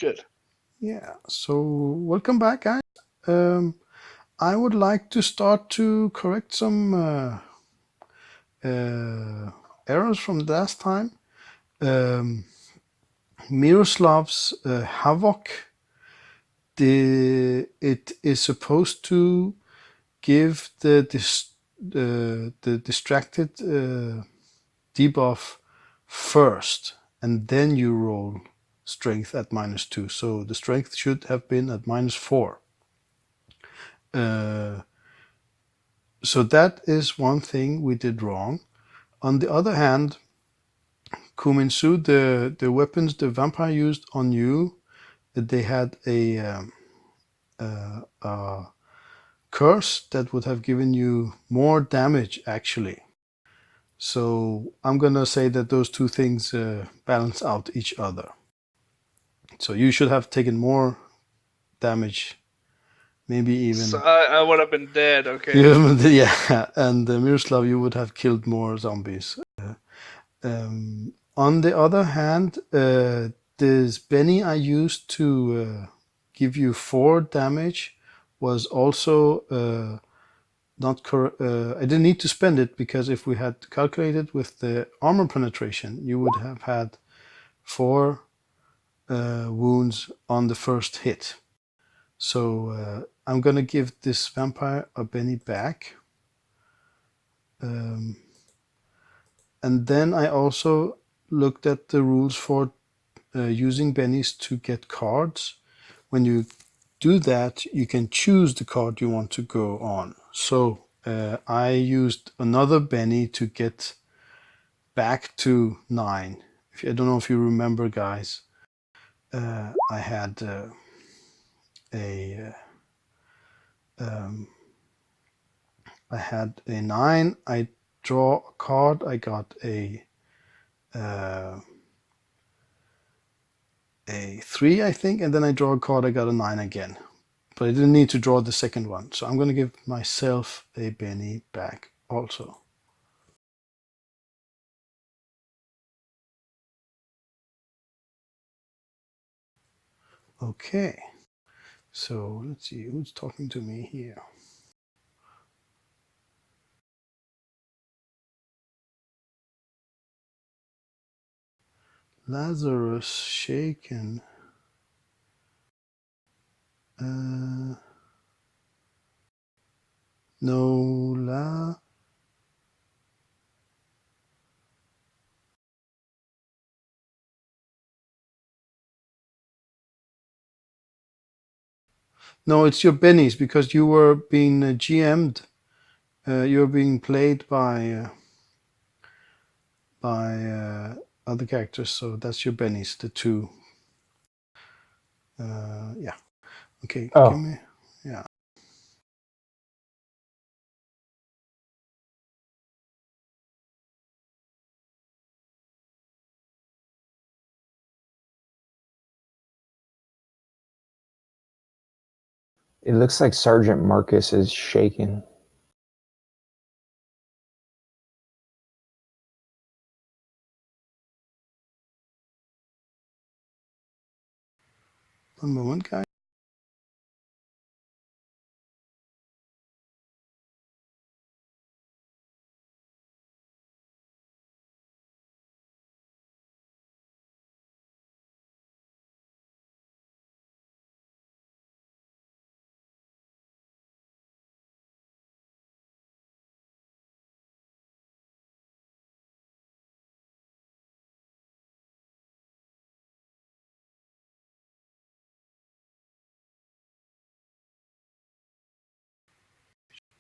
Good. Yeah, so welcome back, guys. I would like to start to correct some errors from last time. Miroslav's Havoc, it is supposed to give the distracted debuff first, and then you roll strength at -2. So the strength should have been at -4. So that is one thing we did wrong. On the other hand, Kuminsu, the weapons the vampire used on you, they had a curse that would have given you more damage, actually. So I'm gonna say that those two things balance out each other. So you should have taken more damage, maybe even. So I would have been dead. Okay. Yeah, and Miroslav, you would have killed more zombies. On the other hand, this Benny I used to give you 4 damage was also not correct. I didn't need to spend it, because if we had calculated with the armor penetration, you would have had 4 wounds on the first hit. So I'm gonna give this vampire a Benny back. And then I also looked at the rules for using bennies to get cards. When you do that, you can choose the card you want to go on. So I used another benny to get back to 9. I don't know if you remember, guys. I had I had a 9. I draw a card. I got a 3, I think, and then I draw a card. I got a 9 again, but I didn't need to draw the second one. So I'm going to give myself a Benny back also. Okay, so let's see who's talking to me here. Lazarus shaken. No, no, it's your bennies, because you were being GM'd. You're being played by other characters, so that's your bennies, the 2. Yeah. Okay. Oh. Give me. Yeah. It looks like Sergeant Marcus is shaken. One moment, guys.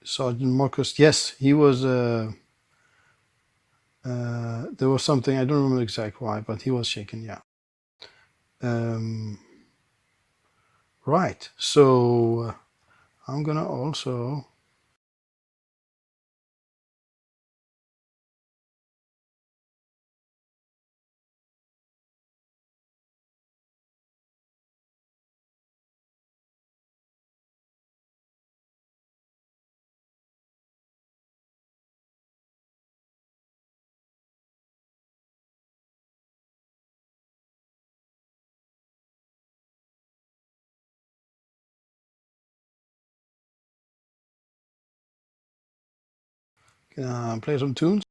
Sergeant Marcus, yes, he was. There was something, I don't remember exactly why, but he was shaken. Yeah. Right. So I'm gonna also Play some tunes.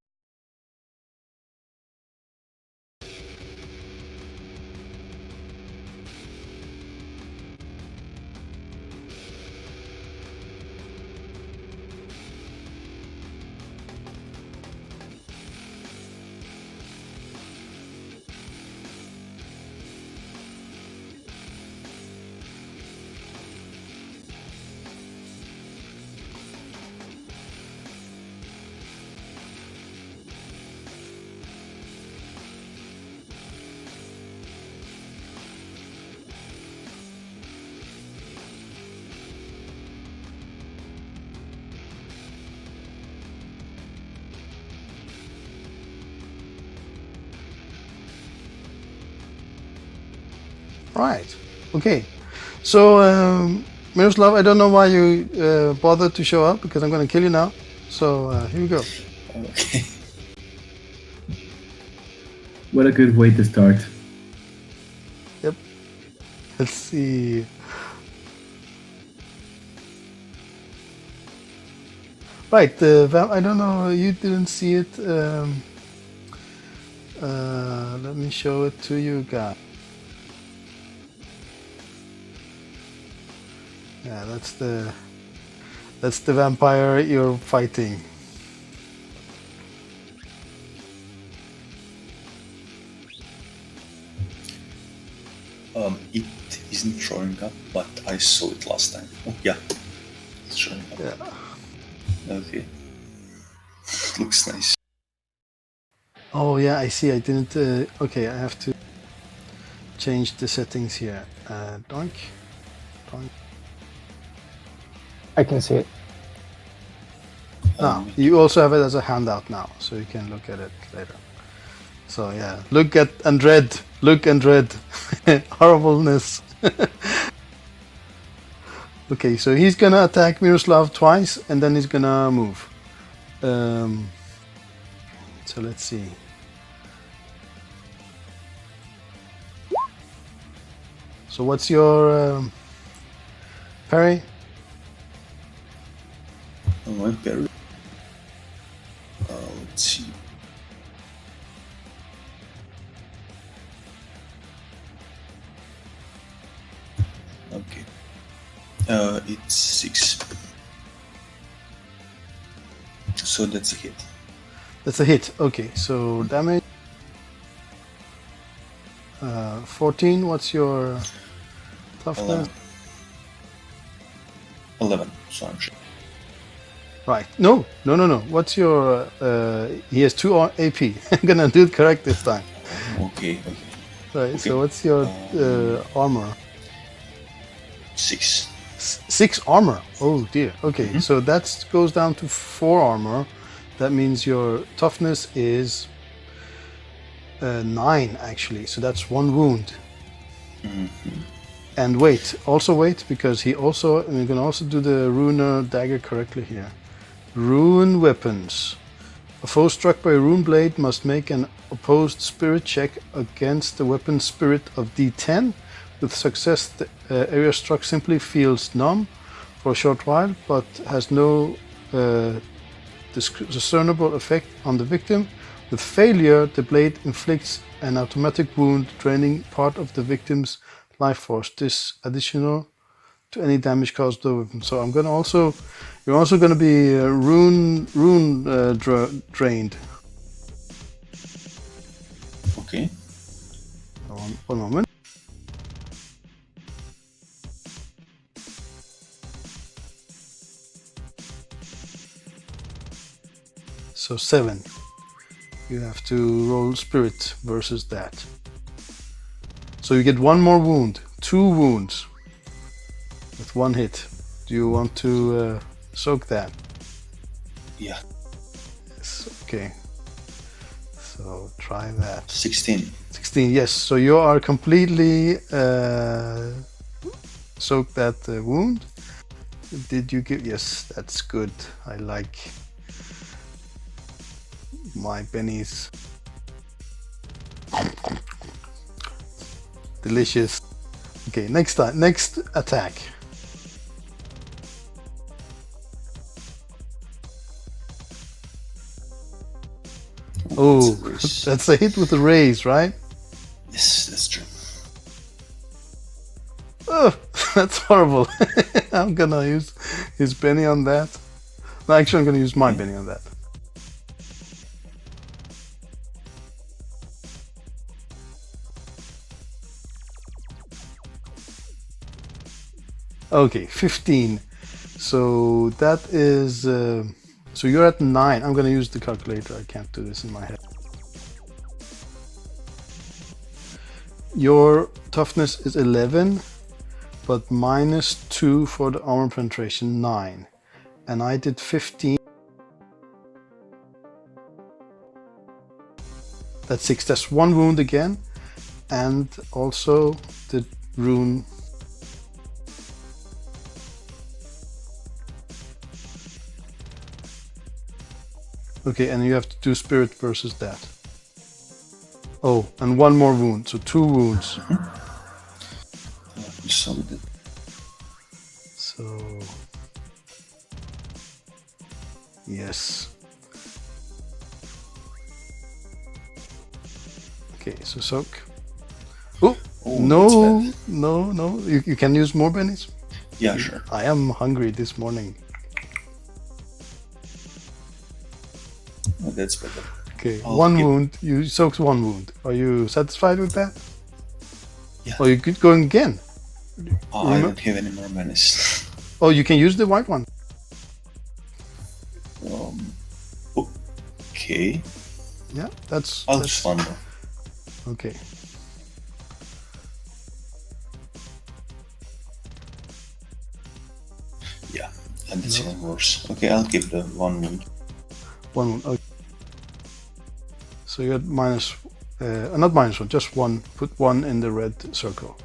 Right. Okay. So, Miroslav, I don't know why you bothered to show up, because I'm going to kill you now. So, here we go. Okay. What a good way to start. Yep. Let's see. Right. I don't know. You didn't see it. Let me show it to you guys. Yeah, that's the vampire you're fighting. It isn't showing up, but I saw it last time. Oh yeah, it's showing up. Yeah. Okay, looks nice. Oh yeah, I see. I didn't. Okay, I have to change the settings here. Doink, doink. I can see it. Now you also have it as a handout now, so you can look at it later. So yeah, look at and dread. Look and dread. Horribleness. Okay, so he's gonna attack Miroslav twice, and then he's gonna move. So let's see. So what's your parry? My parry. Let's see. Okay. It's 6. So that's a hit. That's a hit. Okay, so damage 14. What's your toughness? 11. So I'm sure. Right. No. What's your? He has 2 AP. I'm gonna do it correct this time. Okay. Right. Okay. So what's your armor? 6. 6 armor. Oh dear. Okay. So that goes down to 4 armor. That means your toughness is 9 actually. So that's 1 wound. And wait. Also wait, because he also. And we can also do the rune dagger correctly here. Rune weapons. A foe struck by a rune blade must make an opposed spirit check against the weapon spirit of D10. With success, the area struck simply feels numb for a short while, but has no discernible effect on the victim. With failure, the blade inflicts an automatic wound, draining part of the victim's life force. This additional to any damage caused to the weapon. So I'm gonna also. You're also going to be drained. Okay. One moment. So 7. You have to roll spirit versus that. So you get 1 more wound. 2 wounds with 1 hit. Do you want to soak that? Yeah. Yes, okay. So try that. 16. 16, yes. So you are completely soaked that wound. Did you give? Yes, that's good. I like my bennies. Delicious. Okay, next attack. Oh, It's a raise. that's a hit with the raise, right? Yes, that's true. Oh, that's horrible. I'm gonna use his Benny on that. No, actually, I'm gonna use my Benny on that. Okay, 15. So that is... so you're at 9. I'm gonna use the calculator. I can't do this in my head. Your toughness is 11, but -2 for the armor penetration, 9. And I did 15. That's 6. That's 1 wound again. And also the rune. Okay, and you have to do spirit versus that. Oh, and 1 more wound, so 2 wounds. You saw that. So... yes. Okay, so soak. Oh, Oh, no, that's bad. no. You can use more bennies. Yeah, sure. I am hungry this morning. Oh, that's better. Okay, I'll 1 give- wound. You soaked 1 wound. Are you satisfied with that? Yeah. Or you could go again? I don't have any more menace. Oh, you can use the white one. Okay. Yeah, that's... I'll just one more. okay. Yeah, and it's even worse. Okay, I'll give the 1 wound. 1 wound. Okay. So you had minus... not -1, just 1. Put 1 in the red circle.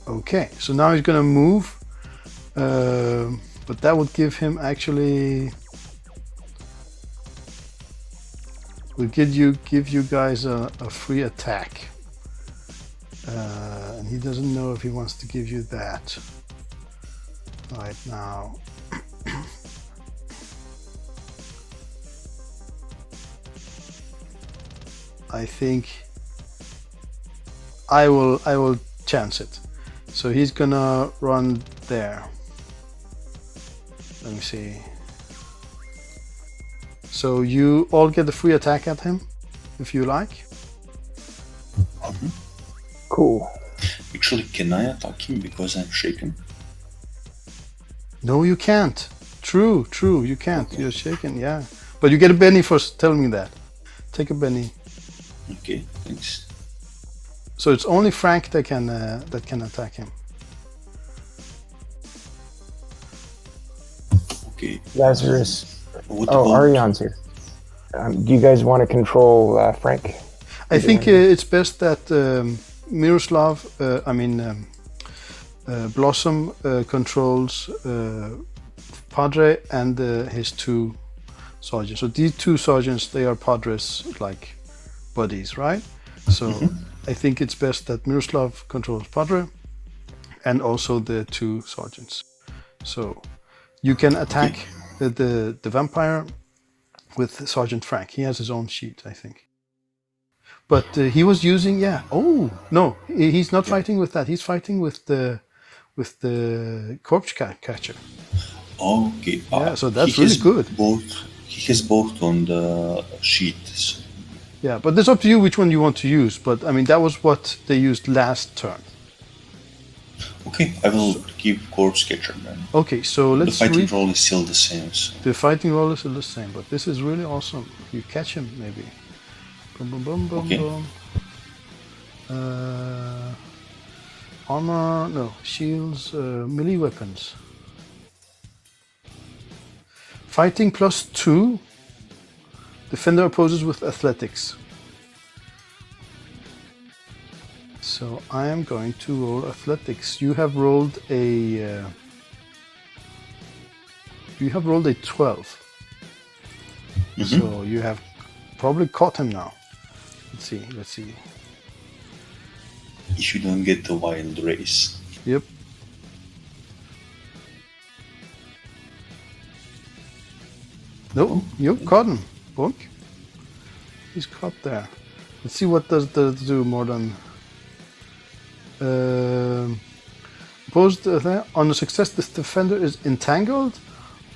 Okay, so now he's gonna move, but that would give him actually... will give you guys a free attack. And he doesn't know if he wants to give you that right now. I think I will chance it. So he's gonna run there. Let me see. So you all get a free attack at him, if you like. Cool. Actually, can I attack him because I'm shaken? No, you can't. True, you can't. You're shaken, yeah. But you get a Benny for telling me that. Take a Benny. Okay, thanks. So it's only Frank that can attack him. Okay. Lazarus. What Oh, about... Arian's here. Do you guys want to control Frank? I think it's best that Miroslav, Blossom controls Padre and his 2 sergeants. So these 2 sergeants, they are Padres like buddies, right? So I think it's best that Miroslav controls Padre and also the 2 sergeants. So you can attack the vampire with Sergeant Frank. He has his own sheet, I think. But he was using, yeah. Oh no, he's not fighting with that. He's fighting with the corpse catcher. Okay. Yeah, so that's he really has good. He has both on the sheet. So. Yeah, but it's up to you which one you want to use. But I mean, that was what they used last turn. Okay, I will give corpse catcher then. Okay, so let's The fighting read. roll is still the same. So. The fighting roll is still the same, but this is really awesome. You catch him, maybe. Boom, boom, boom, boom, Okay. boom. Armor, no, shields, melee weapons. Fighting +2. Defender opposes with athletics. So I am going to roll athletics. You have rolled a 12. So you have probably caught him now. Let's see. if you don't get the wild race. Yep. Nope, you caught him. Bonk. He's caught there. Let's see what does that do more than... Opposed on a success, the defender is entangled.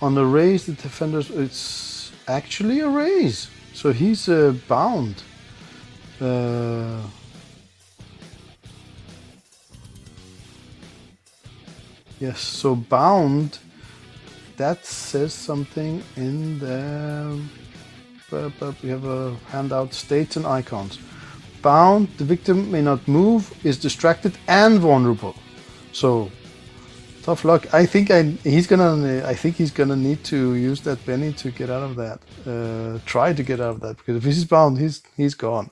On a raise, the defender it's actually a raise. So he's bound. Yes, so bound. That says something in the... we have a handout, states and icons. Bound, the victim may not move, is distracted and vulnerable. So tough luck. I think he's gonna need to use that Benny to get out of that. Try to get out of that, because if he's bound, he's gone.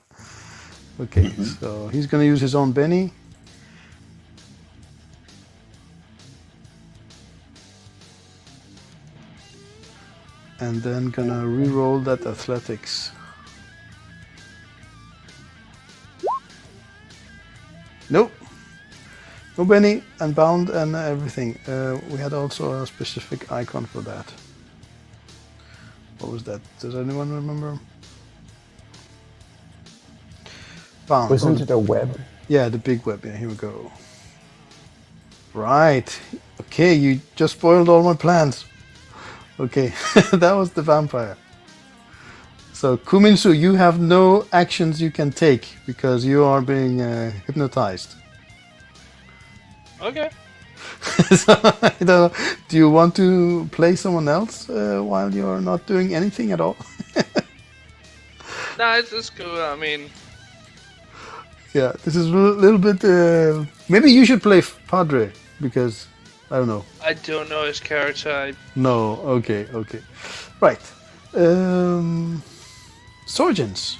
Okay, so he's gonna use his own Benny. And then gonna re-roll that athletics. Nope. No Benny, and bound and everything. We had also a specific icon for that. What was that? Does anyone remember? Bound. Wasn't it a web? Yeah, the big web. Yeah, here we go. Right. Okay, you just spoiled all my plans. Okay, that was the vampire. So Kuminsu, you have no actions you can take because you are being hypnotized. Okay. So, I don't know, do you want to play someone else while you're not doing anything at all? Nah, it's cool. I mean, Yeah, this is a little bit... maybe you should play Padre, because, I don't know. I don't know his character. No, okay. Right. Sergeants.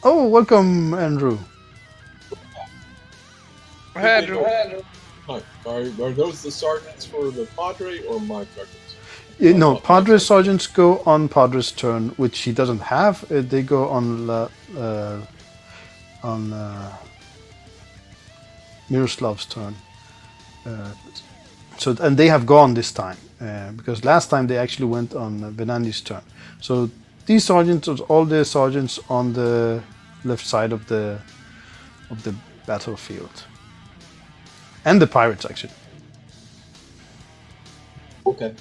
Oh, welcome, Andrew. Andrew. Hi. Are those the sergeants for the Padre or my sergeants? No, Padre's sergeants go on Padre's turn, which he doesn't have. They go on Miroslav's turn. And they have gone this time because last time they actually went on Venandi's turn. So these sergeants are all the sergeants on the left side of the battlefield, and the pirates actually. Okay.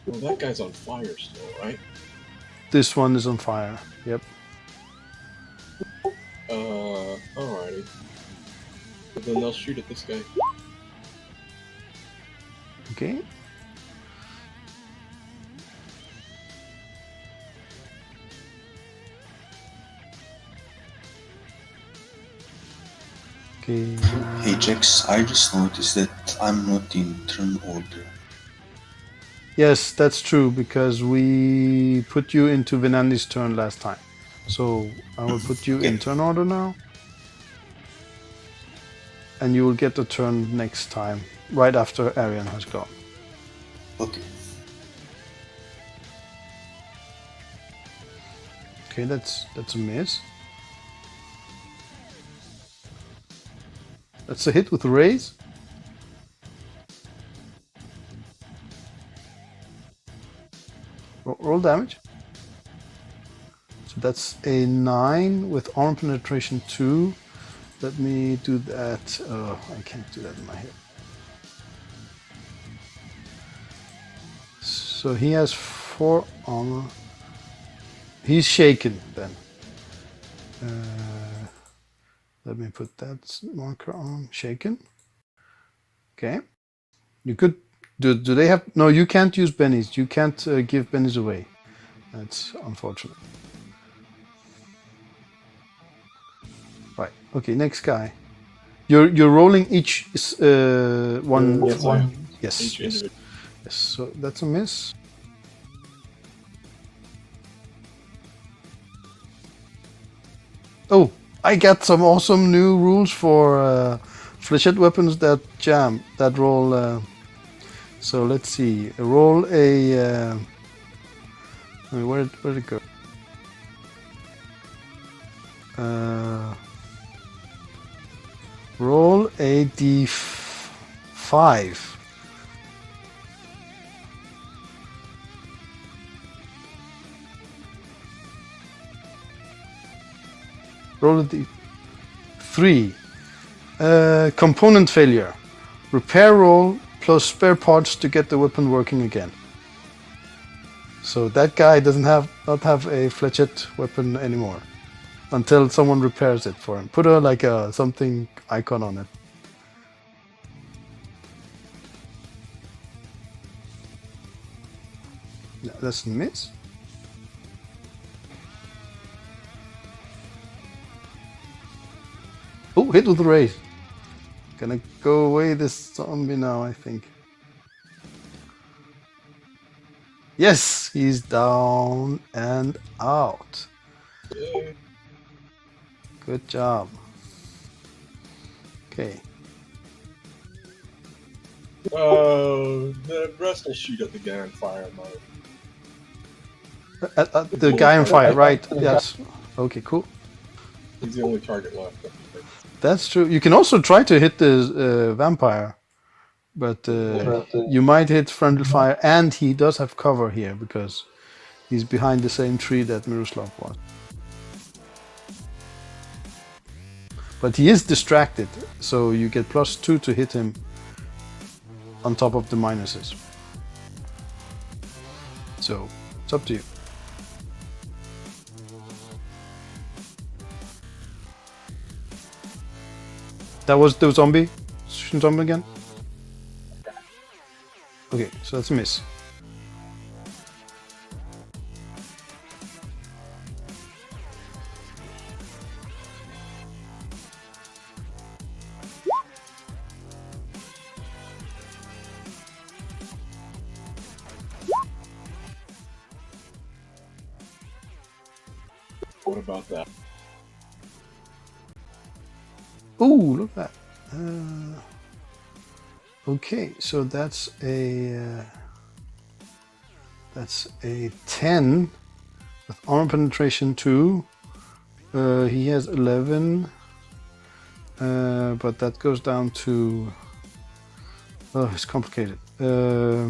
Well, that guy's on fire still, right? This one is on fire. Yep. Alrighty. But then they'll shoot at this guy. Okay. Okay. Hey Jax, I just noticed that I'm not in turn order. Yes, that's true, because we put you into Venandi's turn last time. So I will put you in turn order now. And you will get a turn next time, right after Arian has gone. Okay. Okay, that's a miss. That's a hit with a raise. Roll damage. So that's a 9 with arm penetration 2. Let me do that. Oh, I can't do that in my head. So he has 4 armor. He's shaken then. Let me put that marker on. Shaken. Okay. You could... Do they have... No, you can't use bennies. You can't give bennies away. That's unfortunate. Right. Okay, next guy. You're rolling each one... Yes, one. Each Yes. individual. Yes. So that's a miss. Oh, I got some awesome new rules for flechette weapons that jam, that roll. So let's see. Roll a... where'd it go? Roll a d5. Roll a d3. Component failure. Repair roll plus spare parts to get the weapon working again. So that guy doesn't not have a fletchet weapon anymore until someone repairs it for him. Put a something icon on it. Yeah, that's a miss. Oh, hit with the raise. Gonna go away this zombie now, I think. Yes, he's down and out. Yay. Good job. Okay. The rest will shoot at the guy on fire mode. The guy on fire, right? Yes. Okay, cool. He's the only target left. That's true. You can also try to hit the vampire, but you might hit friendly fire, and he does have cover here because he's behind the same tree that Miroslav was. But he is distracted, so you get +2 to hit him on top of the minuses. So it's up to you. That was the zombie? Zombie again? Okay, so that's a miss. What about that? Ooh, look at that. Okay, so that's a 10 with armor penetration 2. He has 11, but that goes down to. Oh, it's complicated. Let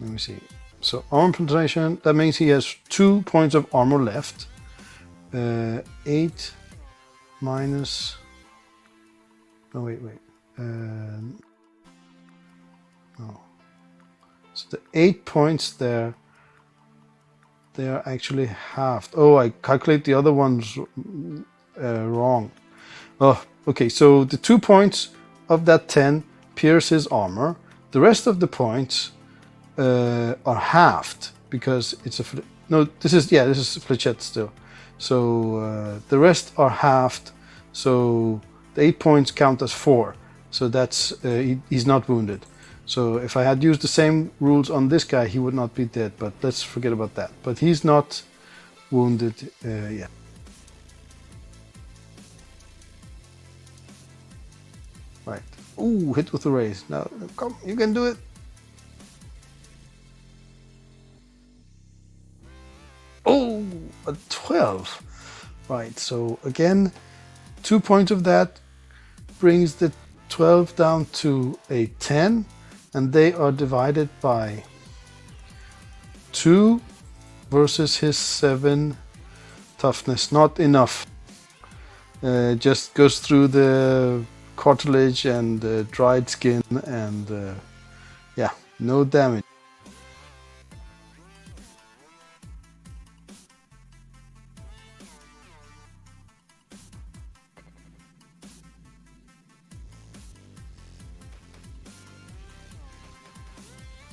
me see. So armor penetration. That means he has 2 points of armor left. 8 minus. No, wait. No. So the 8 points there, they are actually halved. Oh, I calculate the other ones wrong. Oh, okay. So the 2 points of that 10 pierce his armor. The rest of the points are halved because it's a no. This is fletchet still. So the rest are halved. So the 8 points count as 4. So that's he's not wounded. So if I had used the same rules on this guy, he would not be dead. But let's forget about that. But he's not wounded yet. Right. Ooh, hit with the raise. Now, come, you can do it. Oh, a 12. Right. So again, 2 points of that brings the 12 down to a 10, and they are divided by 2 versus his 7 toughness. Not enough. Just goes through the cartilage and dried skin, and yeah, no damage.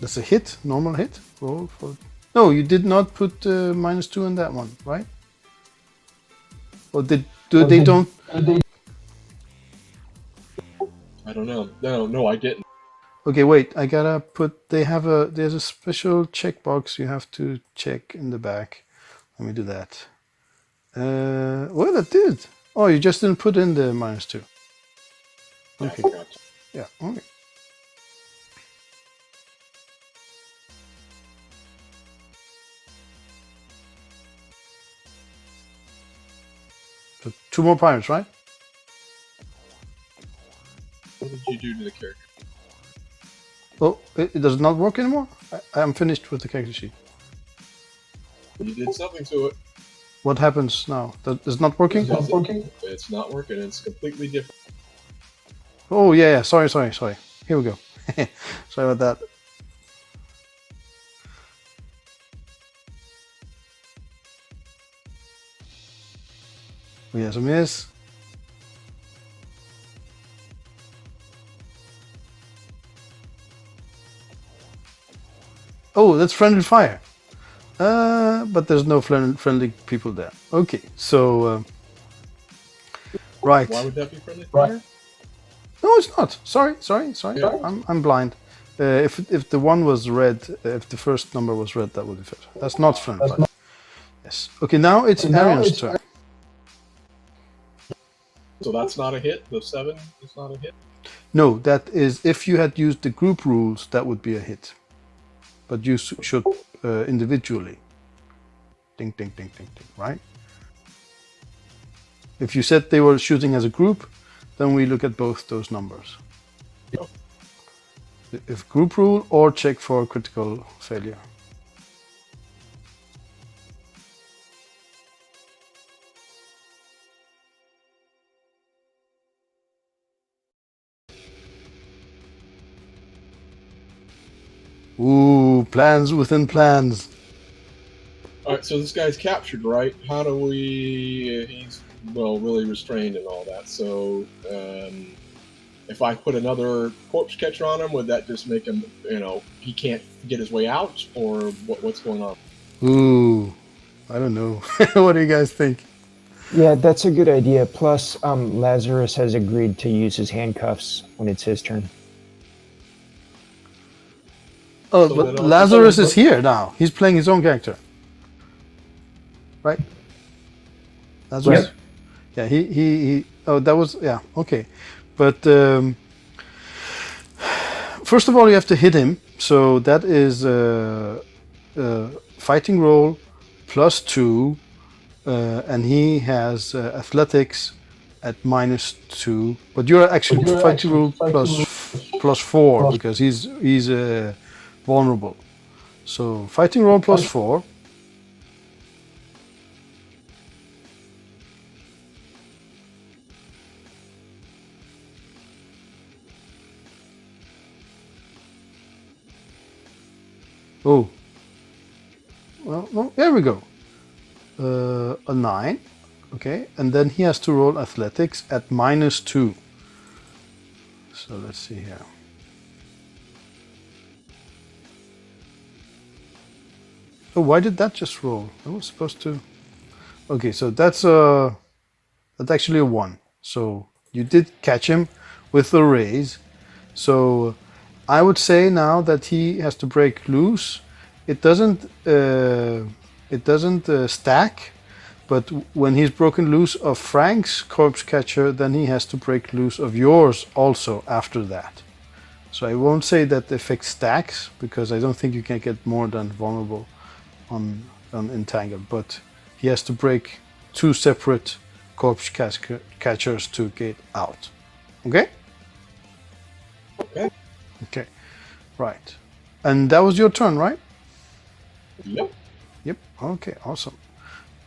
That's a hit, normal hit. Roll for. No, you did not put -2 on that one, right? Or they don't? I don't know. No, I didn't. Okay, wait. I gotta put. There's a special checkbox you have to check in the back. Let me do that. Well, it did. Oh, you just didn't put in the -2. I Okay. forgot. Yeah. Okay. 2 more pirates, right? What did you do to the character? Oh, it does not work anymore? I'm finished with the character sheet. You did something to it. What happens now? That is not working? It's not working. It's not working. It's completely different. Oh, yeah. Sorry. Here we go. Sorry about that. Yes, a miss. Oh, that's friendly fire. But there's no friendly people there. Okay, so right. Why would that be friendly fire? No, it's not. Sorry. Yeah. I'm blind. If the one was red, if the first number was red, that would be fair. That's not friendly fire. Yes. Okay, now it's Arian's turn. So that's not a hit. The 7 is not a hit. No, that is if you had used the group rules, that would be a hit. But you should individually. Ding, ding, ding, ding, ding, right? If you said they were shooting as a group, then we look at both those numbers. Oh. If group rule or check for critical failure. Ooh, plans within plans. All right. So this guy's captured, right? How do we? He's really restrained and all that. So if I put another corpse catcher on him, would that just make him? He can't get his way out, or what's going on? Ooh, I don't know. What do you guys think? Yeah, that's a good idea. Plus, Lazarus has agreed to use his handcuffs when it's his turn. Oh, So but then Lazarus is here now. He's playing his own character. Right? Lazarus? Yep. Yeah, he oh, that was, yeah, okay. But first of all, you have to hit him. So that is fighting roll +2, and he has athletics at -2. But you're actually fighting roll +4 because he's vulnerable. So fighting roll +4. Oh, well, no, there we go. A 9, okay, and then he has to roll athletics at -2. So let's see here. Oh, why did that just roll? I was supposed to. Okay, so that's actually a 1. So you did catch him with the raise. So I would say now that he has to break loose. It doesn't stack, but when he's broken loose of Frank's corpse catcher, then he has to break loose of yours also after that. So I won't say that the effect stacks, because I don't think you can get more than vulnerable on entangled, but he has to break 2 separate corpse catchers to get out. Okay? Okay. Okay, right. And that was your turn, right? Yep. Yep, okay, awesome.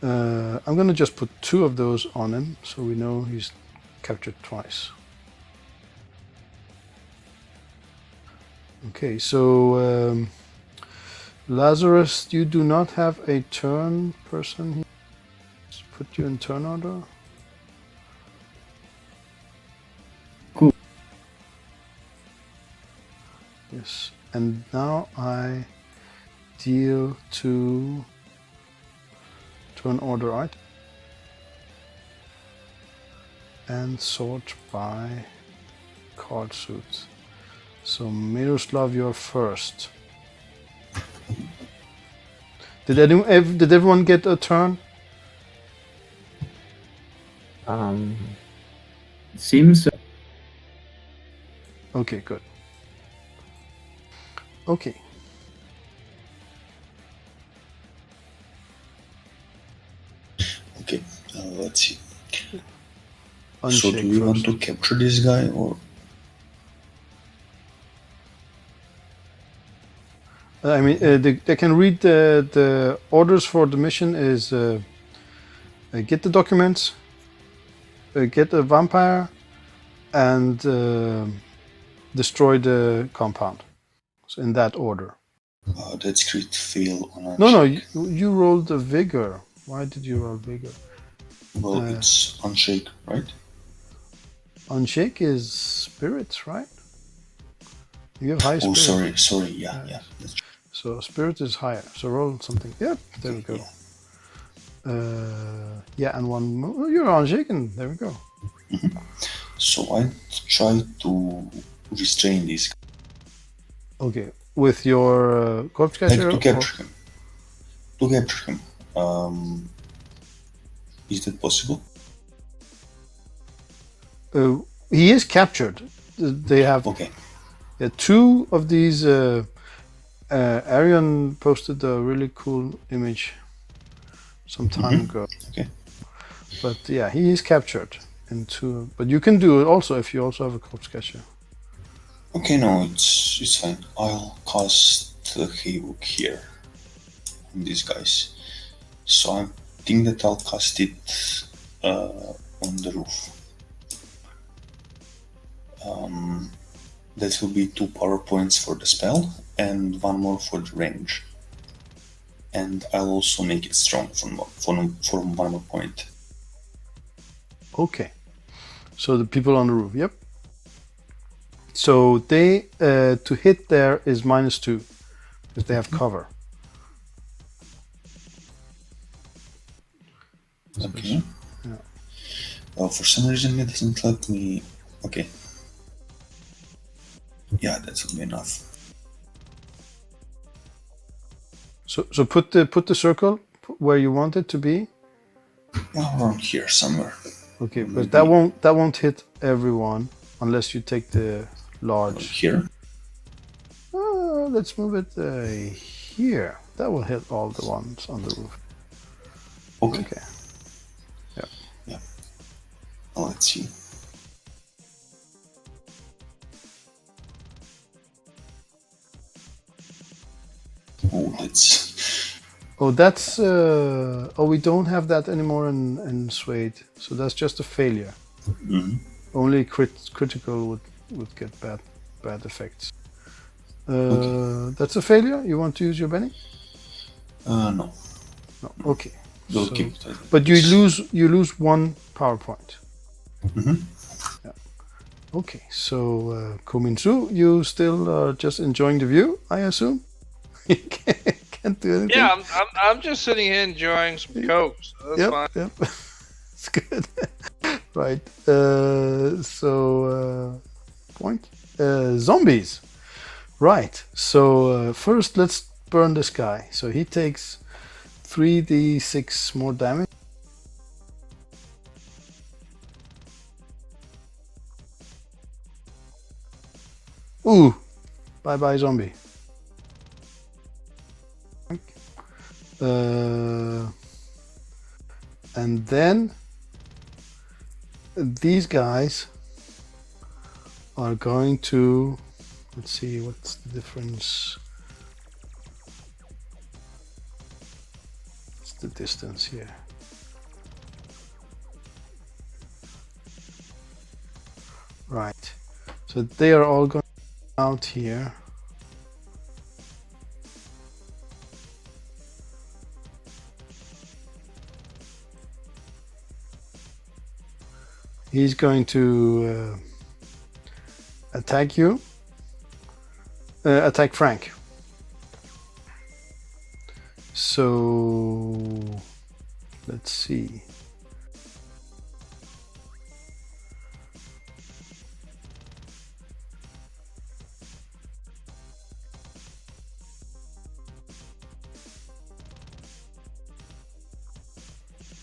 I'm gonna just put 2 of those on him, so we know he's captured twice. Okay, so Lazarus, you do not have a turn person here. Let's put you in turn order. Cool. Yes, and now I deal 2 turn order item and sort by card suit. So Miroslav, you're first. Did everyone get a turn? Seems so. Okay, good. Okay. Okay, let's see. So do we want to capture this guy or? I mean, they can read the orders for the mission is get the documents, get a vampire, and destroy the compound. So in that order. That's crit fail on a No, check. you rolled a vigor. Why did you roll vigor? Well, it's unshake, right? Unshake is spirits, right? You have high Oh, spirit. sorry, yeah. That's So spirit is higher. So roll something. Yep, there we go. Yeah, and one more. You're unshaken. There we go. So I try to restrain this guy. Okay, with your corpse catcher. To capture him. To capture him. Is that possible? He is captured. They have Okay. two of these. Arion posted a really cool image some time ago. Okay. But yeah, he is captured in two. But you can do it also if you also have a corpse catcher. Okay, no, it's fine. I'll cast Havoc here on these guys. So I think that I'll cast it on the roof. That will be 2 power points for the spell and 1 more for the range. And I'll also make it strong for 1 more point. Okay. So the people on the roof, yep. So they to hit there is -2 if they have cover. Okay. Yeah. Well, for some reason it doesn't let me. Okay. Yeah, that will be enough. So put the circle where you want it to be. Around here somewhere. Okay, but that won't hit everyone unless you take the large. Here. Let's move it here. That will hit all the ones on the roof. Okay. Yeah. Well, let's see. That's we don't have that anymore in Suede, so that's just a failure. Mm-hmm. Only critical would get bad effects. That's a failure. You want to use your Benny? No. Okay. We'll keep it. But you lose 1 power point. Mm-hmm. Yeah. Okay. So Kominsu, you still just enjoying the view, I assume? Can't do anything. Yeah, I'm just sitting here enjoying some coke. So that's fine. Yep. It's good. Right. Point. Zombies. Right. So first, let's burn this guy. So he takes 3d6 more damage. Ooh. Bye, zombie. And then these guys are going to, let's see, what's the difference? What's the distance here? Right. So they are all going out here. He's going to attack you. Attack Frank. So let's see.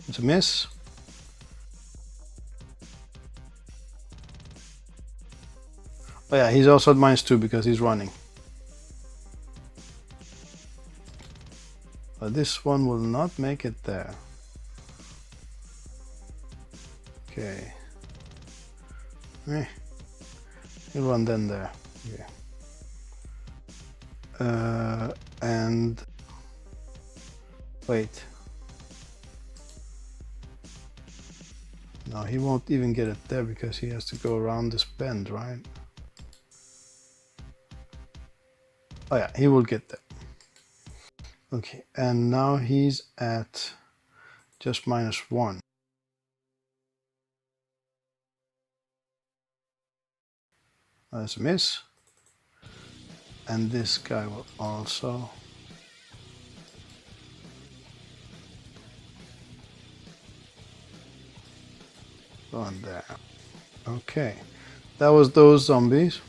It's a miss. Oh yeah, he's also at -2 because he's running. But this one will not make it there. Okay. He'll run then there. Yeah. And wait. No, he won't even get it there because he has to go around this bend, right? Oh yeah, he will get there. Okay, and now he's at just -1. That's a miss. And this guy will also. Go on there. Okay, that was those zombies.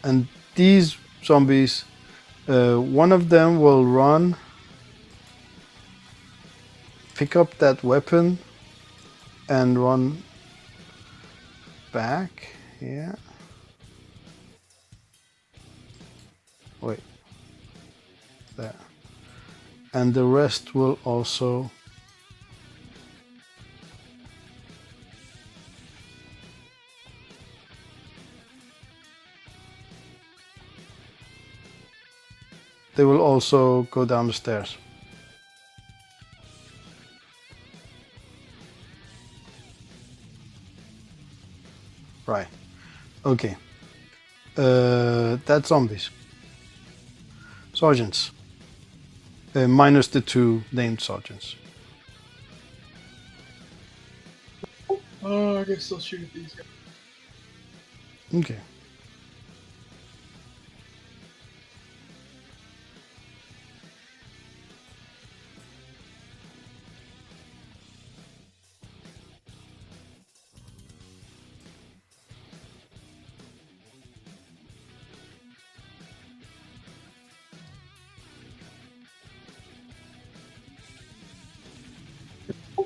And these zombies, one of them will run, pick up that weapon, and run back. Yeah. Wait. There. And the rest will also. They will also go down the stairs. Right. Okay. That's zombies. Sergeants. Minus the 2 named sergeants. Oh, I guess I'll shoot at these guys. Okay.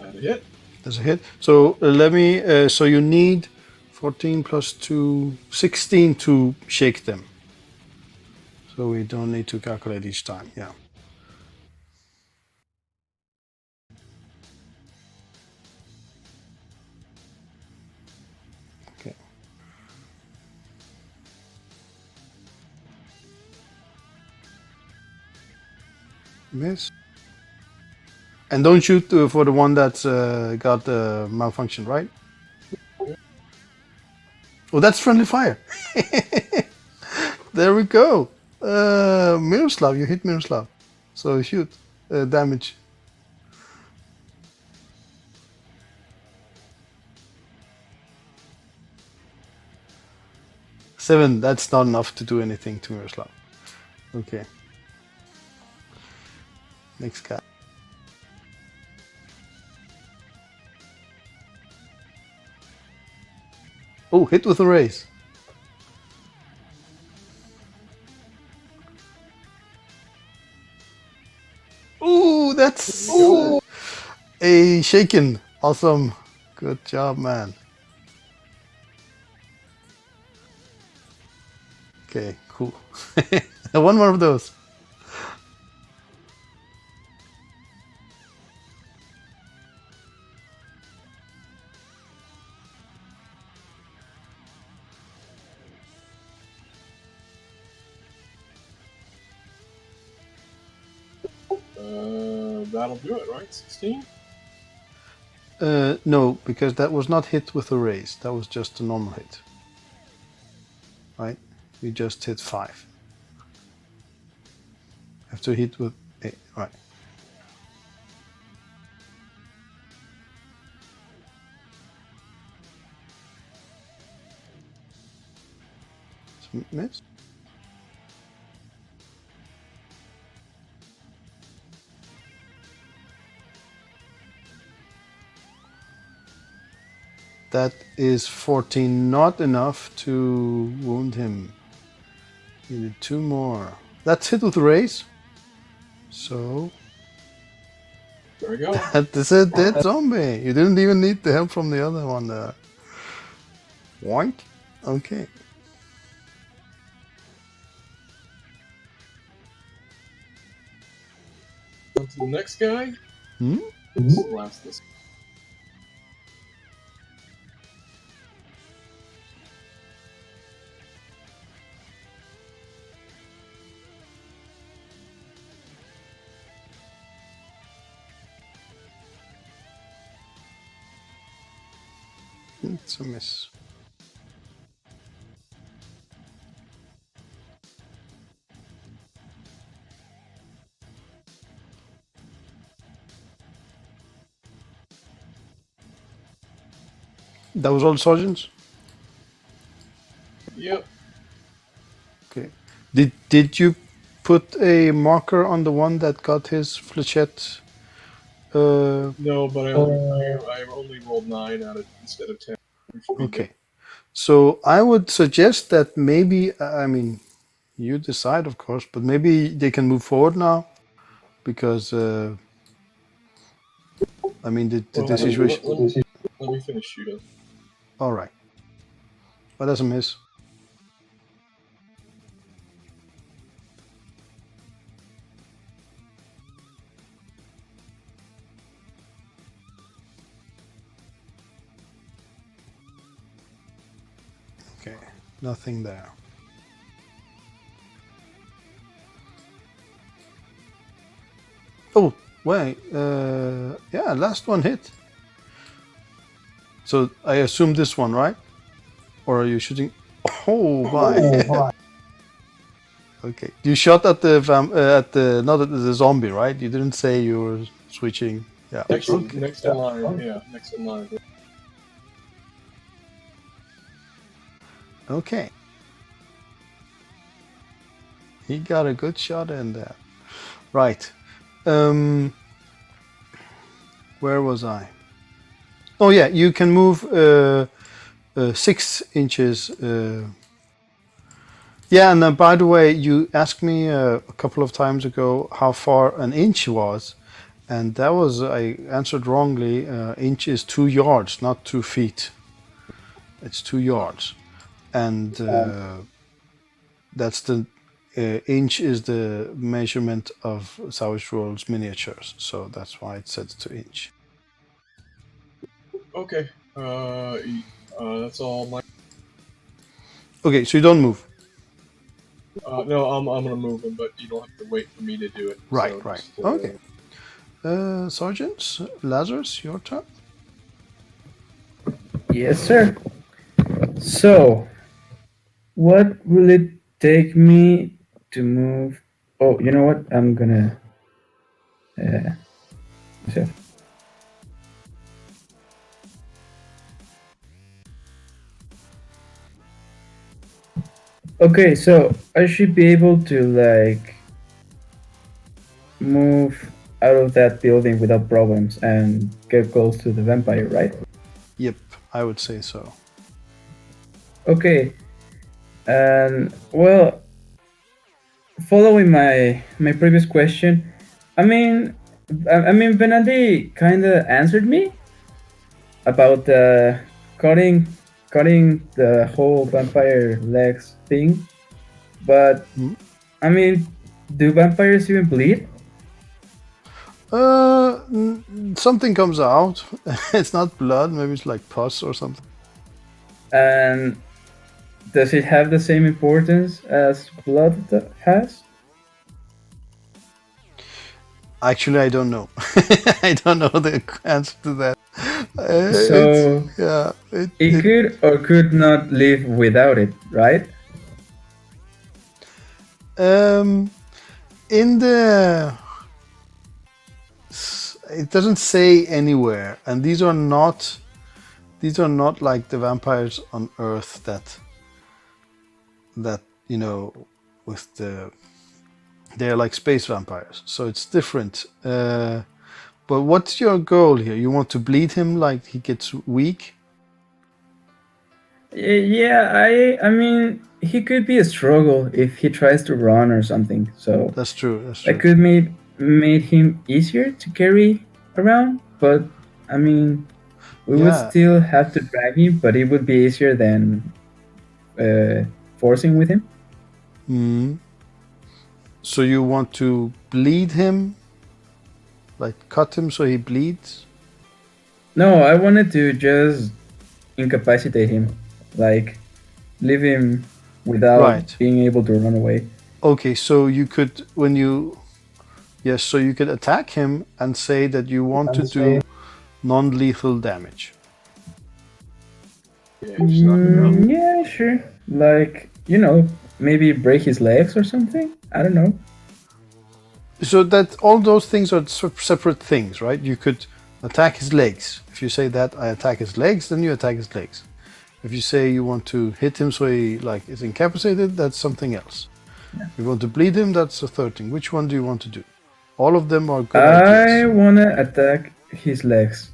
That a hit? There's a hit. So let me. So you need 14 plus 2, 16 to shake them. So we don't need to calculate each time. Yeah. Okay. Miss. And don't shoot for the one that's got malfunction, right? Oh, that's friendly fire. There we go. Miroslav, you hit Miroslav. So shoot. Damage. Seven. That's not enough to do anything to Miroslav. Okay. Next guy. Oh, hit with a raise. Ooh, that's a shaken. Awesome. Good job, man. Okay, cool. One more of those. That'll do it, right? 16? No, because that was not hit with a raise. That was just a normal hit. Right? You just hit 5. Have to hit with 8. Right. Miss. That is 14, not enough to wound him. You need 2 more. That's hit with a raise. So There we go. that is a dead zombie. You didn't even need the help from the other one there. Woink. Okay. On to the next guy. Hmm? Let's blast this. It's a miss. That was all sergeants? Yep. Okay. Did you put a marker on the one that got his flechette? No, but I only rolled 9 out of instead of 10. Which would be Okay. So I would suggest that maybe, I mean, you decide, of course, but maybe they can move forward now because, I mean, the Well, situation. let me finish shooting. All right. But that's a miss. Okay, nothing there. Oh, wait. Yeah, last one hit. So I assume this one, right? Or are you shooting? Oh, my. Okay. You shot at the not at the zombie, right? You didn't say you were switching. Yeah. Next, Okay. next in line. Yeah, next in line. Okay. He got a good shot in there. Right. Where was I? Oh yeah, you can move 6 inches. Yeah, and by the way, you asked me a couple of times ago how far an inch was, and that was, I answered wrongly. Inch is 2 yards, not 2 feet. It's 2 yards, and that's the inch is the measurement of Savage Worlds miniatures, so that's why it sets to inch. Okay. That's all my. Okay, so you don't move. No, I'm gonna move him, but you don't have to wait for me to do it. Right, so right. just, Okay. Sergeant Lazarus, your turn. Yes, sir. So, what will it take me to move? Oh, you know what? I'm gonna. So. Okay, so I should be able to like move out of that building without problems and get close to the vampire, right? Yep, I would say so. Okay, and well, following my previous question, I mean Venandi kind of answered me about cutting the whole vampire legs thing, but I mean, do vampires even bleed? Something comes out. It's not blood. Maybe it's like pus or something. And does it have the same importance as blood has? Actually, I don't know. I don't know the answer to that. So yeah, it could or could not live without it, right? In the it doesn't say anywhere, and these are not like the vampires on Earth that you know with the they're like space vampires, so it's different. But what's your goal here? You want to bleed him like he gets weak? Yeah, I mean, he could be a struggle if he tries to run or something. So That's true. That's true. that could made him easier to carry around. But I mean, we would still have to drag him, but it would be easier than forcing with him. So you want to bleed him, like cut him so he bleeds? No, I wanted to just incapacitate him, like leave him without being able to run away. Okay, so you could so you could attack him and say that you want to do non-lethal damage. Yeah, just knock him out. Yeah, sure. Like, you know, maybe break his legs or something. I don't know. So that all those things are separate things, right? You could attack his legs. If you say that I attack his legs, then you attack his legs. If you say you want to hit him so he like is incapacitated, that's something else. Yeah. If you want to bleed him, that's a third thing. Which one do you want to do? All of them are good I ideas. wanna attack his legs.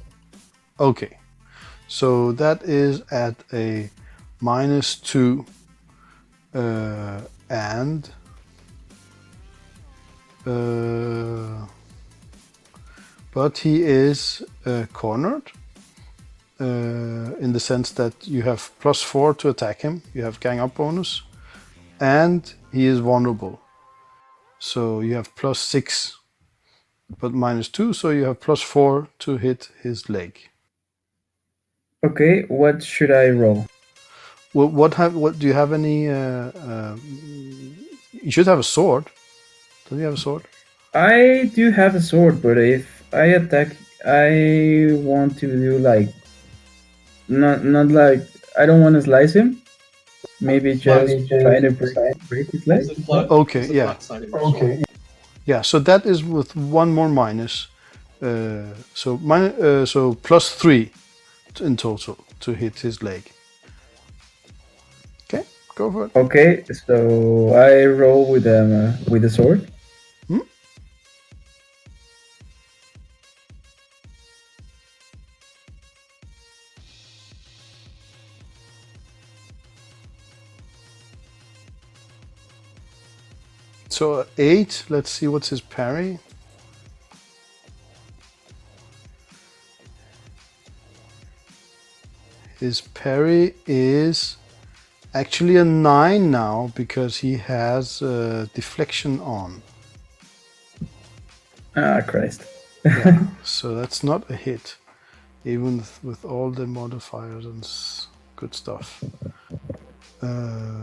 Okay, so that is at a -2 and but he is cornered in the sense that you have +4 to attack him, you have gang up bonus, and he is vulnerable. So you have +6 but -2, so you have +4 to hit his leg. Okay, what should I roll? Well, what do you have any? You should have a sword. Don't you have a sword? I do have a sword, but if I attack, I want to do like not like I don't want to slice him. Maybe just try to break his leg. Is it flat? Okay, Is it yeah. flat side of your sword? Yeah. So that is with one more minus. So +3 in total to hit his leg. Okay, go for it. Okay, so I roll with the sword. Hmm? So 8. Let's see what's his parry. His parry is actually a 9 now because he has deflection on. Ah, Christ. Yeah, so that's not a hit, even with all the modifiers and good stuff. So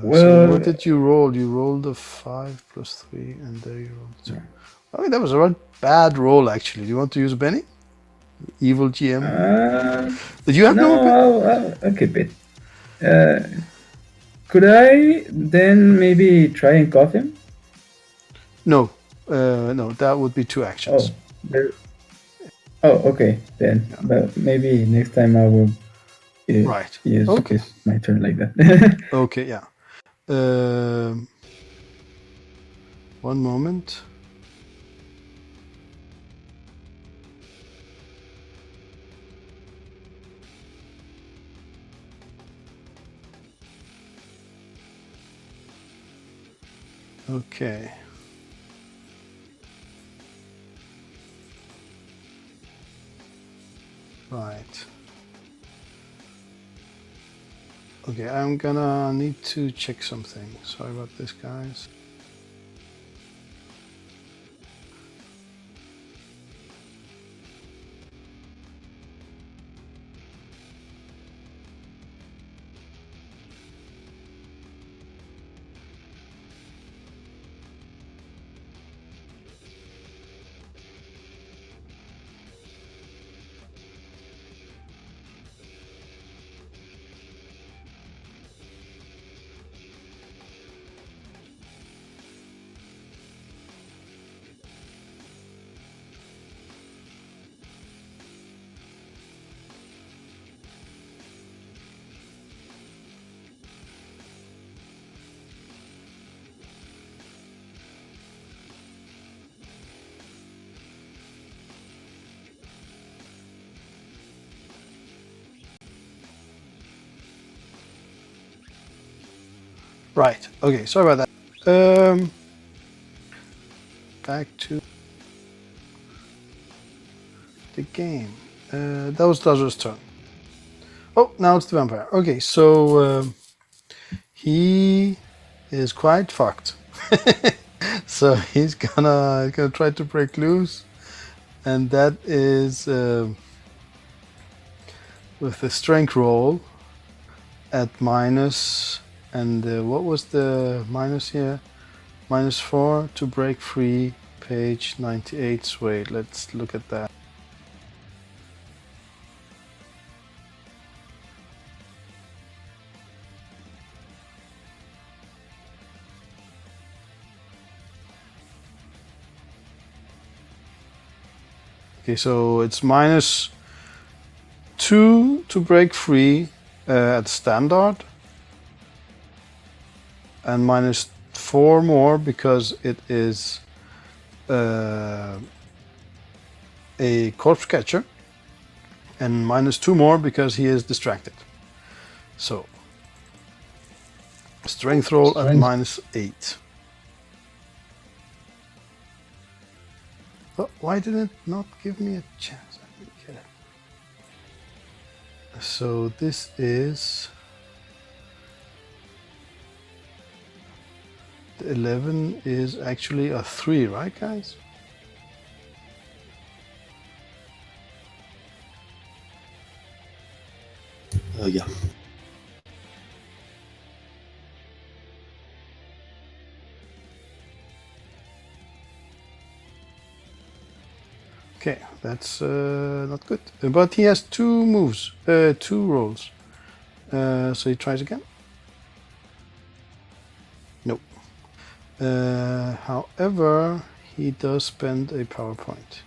Well- what did you roll? You rolled a 5 + 3, and there you rolled 2. I mean, that was a right bad roll, actually. Do you want to use Benny? Evil GM. Did you have no? I'll keep it. Could I then maybe try and cuff him? No, no, that would be 2 actions. Oh, there. Oh, okay then. Yeah. But maybe next time I will. Right. Use Okay. my turn like that. Okay, yeah. One moment. Okay. Right. Okay, I'm gonna need to check something. Sorry about this, guys. Right. Okay. Sorry about that. Back to the game. That was Lazarus' turn. Oh, now it's the vampire. Okay, so he is quite fucked. So he's gonna try to break loose, and that is with the strength roll at minus. And what was the minus here? -4 to break free, page 98. Wait, let's look at that. Okay, so it's -2 to break free at standard, and -4 more because it is a corpse catcher, and -2 more because he is distracted. So strength roll at -8. Oh, why did it not give me a chance? I didn't get it. So this is the 11 is actually a 3, right, guys? Yeah. Okay, that's not good. But he has 2 moves, 2 rolls. So he tries again. Nope. However, he does spend a power point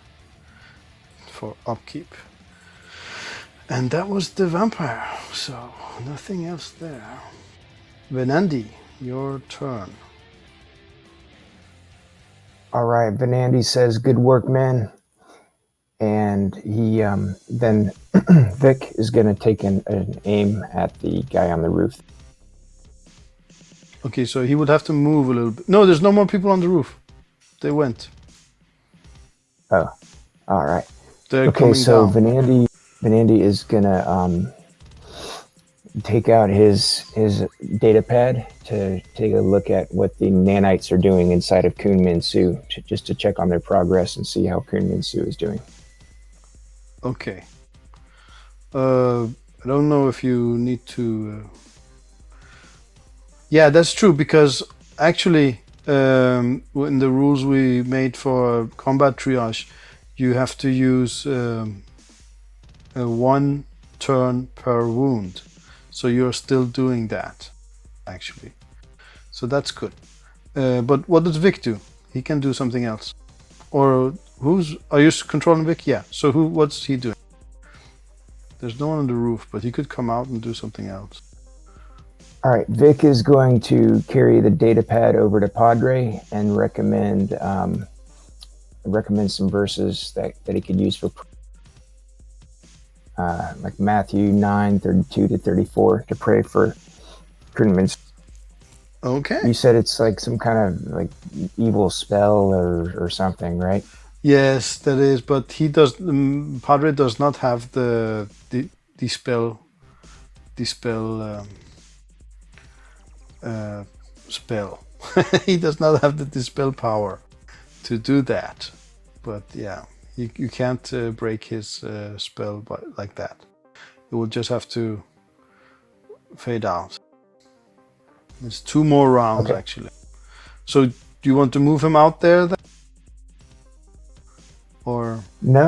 for upkeep. And that was the vampire, so nothing else there. Venandi, your turn. All right, Venandi says, "Good work, man." And he then Vic is going to take an aim at the guy on the roof. Okay, so he would have to move a little bit. No, there's no more people on the roof. They went. Oh, all right. They're Okay, coming so down. Venandi is going to take out his data pad to take a look at what the nanites are doing inside of Kun Min Su, just to check on their progress and see how Kun Min Su is doing. Okay. I don't know if you need to... Yeah, that's true, because actually in the rules we made for combat triage, you have to use 1 turn per wound. So you're still doing that, actually. So that's good. But what does Vic do? He can do something else. Or are you controlling Vic? Yeah. So what's he doing? There's no one on the roof, but he could come out and do something else. All right, Vic is going to carry the data pad over to Padre and recommend some verses that he could use for like Matthew 9:32-34 to pray for Kun Min Su. Okay. You said it's like some kind of like evil spell or something, right? Yes, that is, but he does. Padre does not have the spell spell. He does not have the dispel power to do that. But yeah, you can't break his spell like that. You will just have to fade out. There's 2 more rounds, Okay. actually. So do you want to move him out there then? Or No,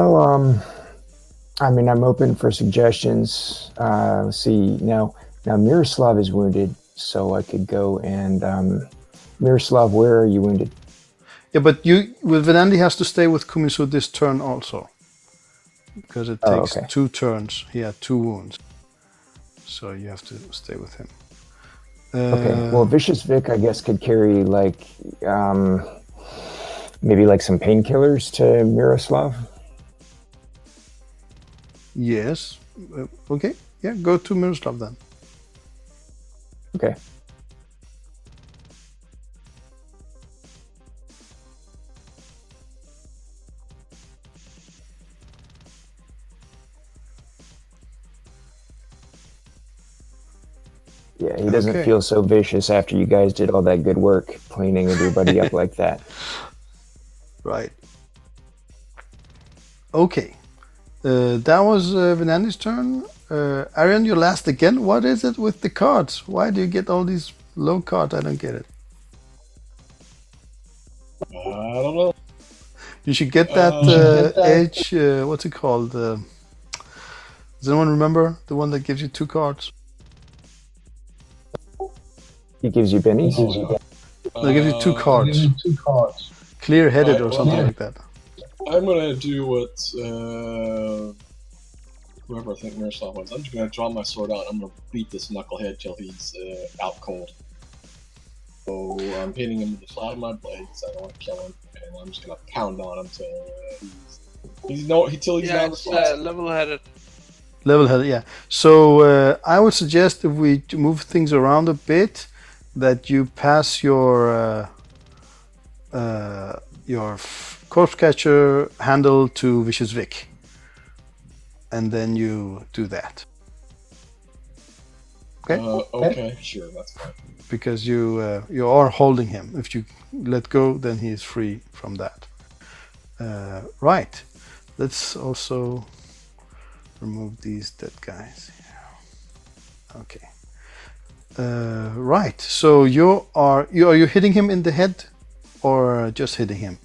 I mean, I'm open for suggestions. Let's see. Now Miroslav is wounded, so I could go and Miroslav, where are you wounded? yeah, but Venandi has to stay with Kumisu this turn also, because it takes okay. 2 turns. He had 2 wounds, so you have to stay with him. Okay. Well, Vicious Vic, I guess, could carry like maybe like some painkillers to Miroslav. Yes. Okay. Yeah, go to Miroslav then. Okay. Yeah, he doesn't feel so vicious after you guys did all that good work cleaning everybody up like that. Right. Okay. That was Venandi's turn. Arian, you're last again. What is it with the cards? Why do you get all these low cards? I don't get it. I don't know. You should get that edge. What's it called? Does anyone remember the one that gives you 2 cards? He gives you bennies? They give you 2 cards. Clear-headed or something like that. I'm gonna do what whoever I think Miroslav was. I'm just gonna draw my sword out. I'm gonna beat this knucklehead till he's out cold. So I'm hitting him with the flat of my blades. I don't want to kill him, and I'm just gonna pound on him till he's not responsive. Level-headed. Level-headed, yeah. So I would suggest if we move things around a bit, that you pass your corpse catcher handle to Vicious Vic, and then you do that. Okay. Okay, sure, that's fine. Because you are holding him. If you let go, then he is free from that. Right. Let's also remove these dead guys. Okay. Right. So are you hitting him in the head, or just hitting him?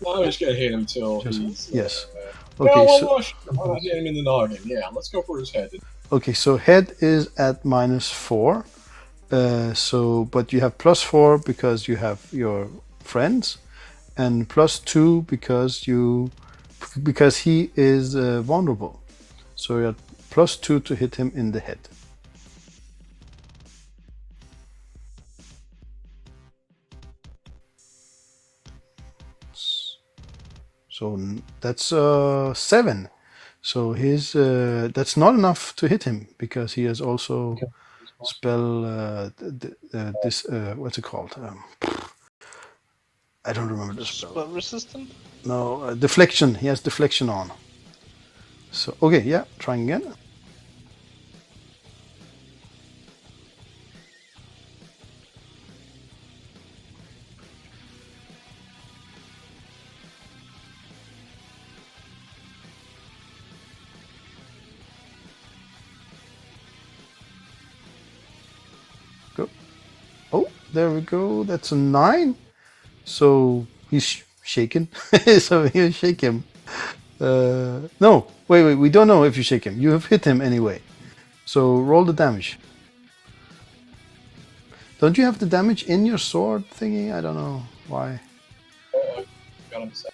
I'm just gonna hit him till he's. Yes. Okay. Okay. I'll hit him in the noggin. Yeah, let's go for his head. Okay. So head is at -4. But you have +4 because you have your friends, and +2 because he is vulnerable. So you're +2 to hit him in the head. So that's 7. So his that's not enough to hit him because he has also spell this what's it called? I don't remember the spell. Spell resistant? No, deflection. He has deflection on. So okay, yeah, trying again. Go. Oh, there we go. That's a 9. So he's shaken. So you shake him. No, wait. We don't know if you shake him. You have hit him anyway. So roll the damage. Don't you have the damage in your sword thingy? I don't know why. Oh, I got him set.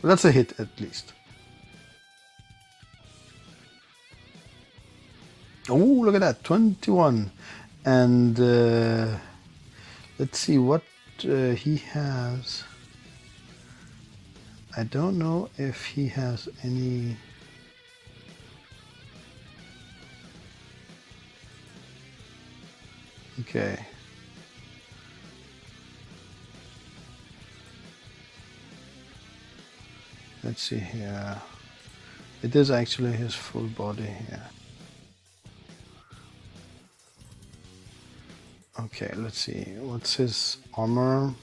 Well, that's a hit at least. Oh, look at that, 21. And let's see what he has. I don't know if he has any. Okay. Let's see here. It is actually his full body here. Okay, let's see. What's his armor?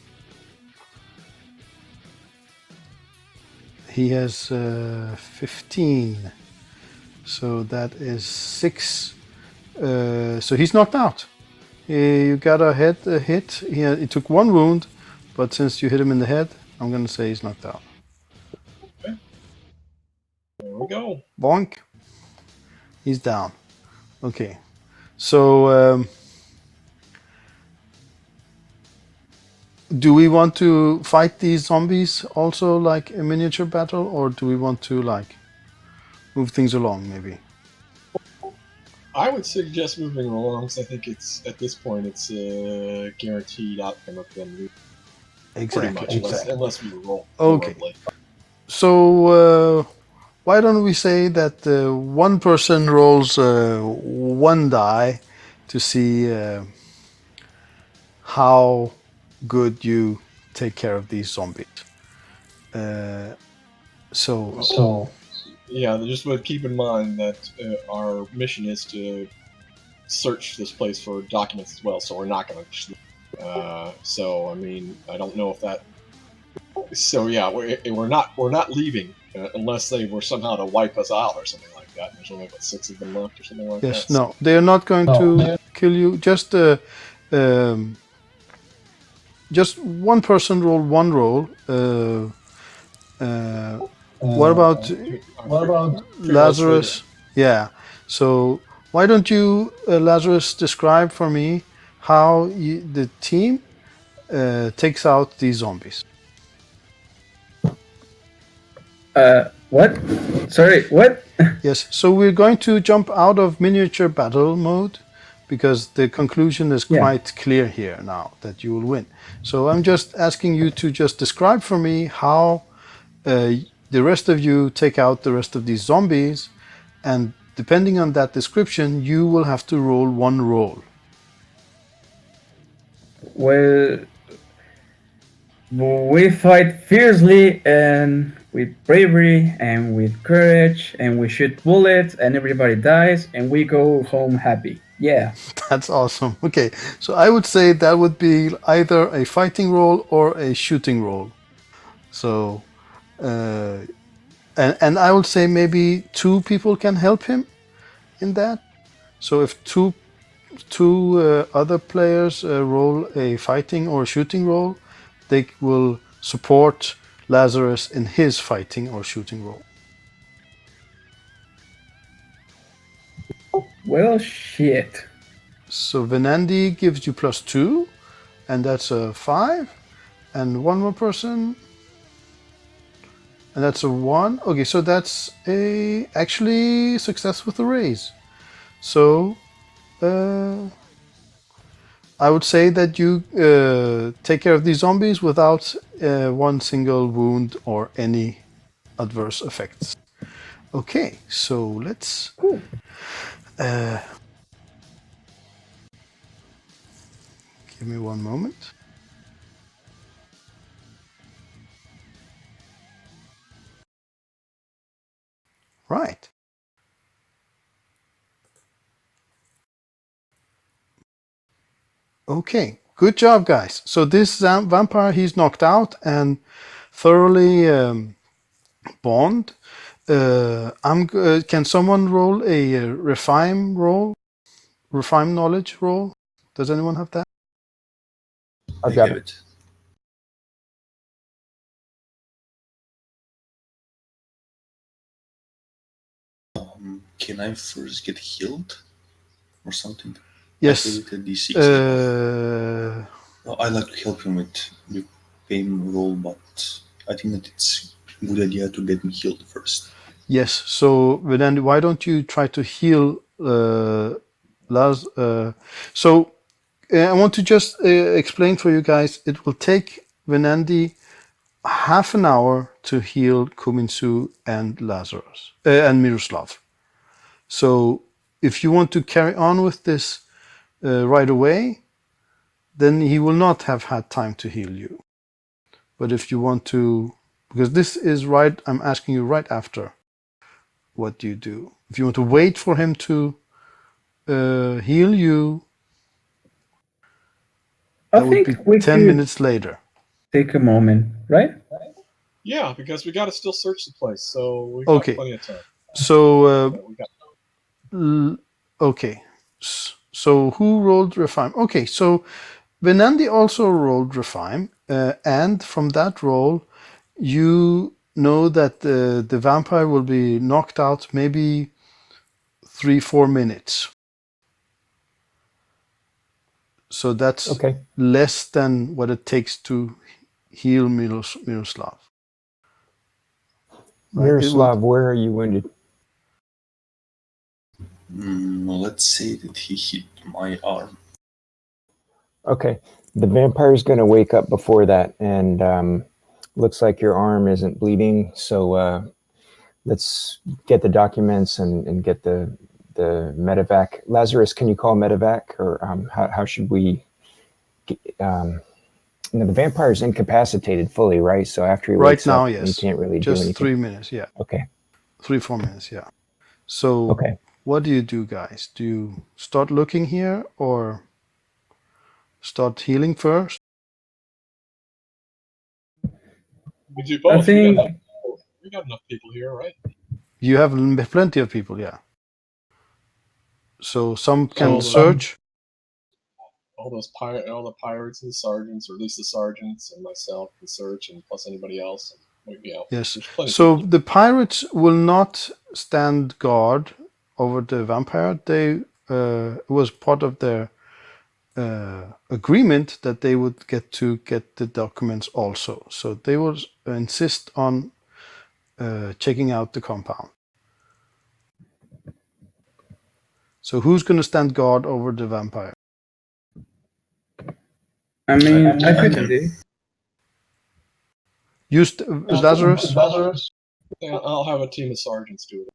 He has 15. So that is 6. So he's knocked out. You got a head hit. He took 1 wound, but since you hit him in the head, I'm going to say he's knocked out. Okay. There we go. Bonk. He's down. Okay. So do we want to fight these zombies also like a miniature battle, or do we want to like move things along maybe? I would suggest moving along because I think it's at this point it's a guaranteed outcome of them losing. Exactly. Unless we roll. Okay. Horribly. So why don't we say that one person rolls 1 die to see how good you take care of these zombies. So yeah, just would keep in mind that our mission is to search this place for documents as well, so we're not going to. So I mean, I don't know if that. So yeah, we're not leaving unless they were somehow to wipe us out or something like that. There's only about 6 of them left or something like that. yes, no, they are not going to kill you. Just one person roll 1 roll. What about Lazarus? Yeah. So why don't you, Lazarus, describe for me how the team takes out these zombies? What? Sorry, what? Yes, so we're going to jump out of miniature battle mode because the conclusion is Yeah. quite clear here now that you will win. So I'm just asking you to just describe for me how the rest of you take out the rest of these zombies, and depending on that description, you will have to roll one roll. Well, we fight fiercely and with bravery and with courage, and we shoot bullets and everybody dies and we go home happy. Yeah. That's awesome. Okay, so I would say that would be either a fighting roll or a shooting roll. So, and I would say maybe two people can help him in that. So if two other players roll a fighting or shooting roll, they will support Lazarus in his fighting or shooting roll. Well, shit. So Venandi gives you +2, and that's a 5. And one more person, and that's a 1. Okay, so that's a actually success with a raise. So I would say that you take care of these zombies without one single wound or any adverse effects. Okay, so let's give me one moment. Right. Okay, good job, guys. So this vampire, he's knocked out and thoroughly bond. Can someone roll a refine knowledge roll? Does anyone have that? I'll I grab have it. it. Can I first get healed or something? Yes. I have it at D6. Uh, I like to help him with the pain roll, but I think that it's a good idea to get me healed first. yes. So then, why don't you try to heal Laz? I want to just explain for you guys. It will take Venandi half an hour to heal Kuminsu and Lazarus and Miroslav. So if you want to carry on with this right away, then he will not have had time to heal you. But if you want to, because this is right, I'm asking you right after, what do you do? If you want to wait for him to heal you, I that would be think we 10 could minutes later. take a moment, right? Yeah, because we got to still search the place, so we got Okay. plenty of time. So, We got okay. So who rolled Refine? Okay, so Venandi also rolled Refine, and from that roll, you know that the vampire will be knocked out maybe 3-4 minutes. So that's Okay. less than what it takes to heal Miroslav. Right, Miroslav, where are you wounded? Let's say that he hit my arm. Okay. The vampire is going to wake up before that, and looks like your arm isn't bleeding. So let's get the documents and get the medevac. Lazarus, can you call medevac, or how should we? The vampire is incapacitated fully, right? So after he right wakes now, up, yes, he can't really just do anything. 3 minutes, yeah. Okay. 3-4 minutes, yeah. So Okay. what do you do, guys? Do you start looking here or start healing first? we do both. I think We got enough people here, right? You have plenty of people, yeah. So some can So, search. all the pirates and the sergeants, or at least the sergeants and myself, can search, and plus anybody else. Yes. There's plenty of So people. the pirates will not stand guard over the vampire. They it was part of their agreement that they would get the documents also. So they will insist on checking out the compound. So who's going to stand guard over the vampire? I mean, I I could can- do it. Lazarus? Yeah, I'll have a team of sergeants do it.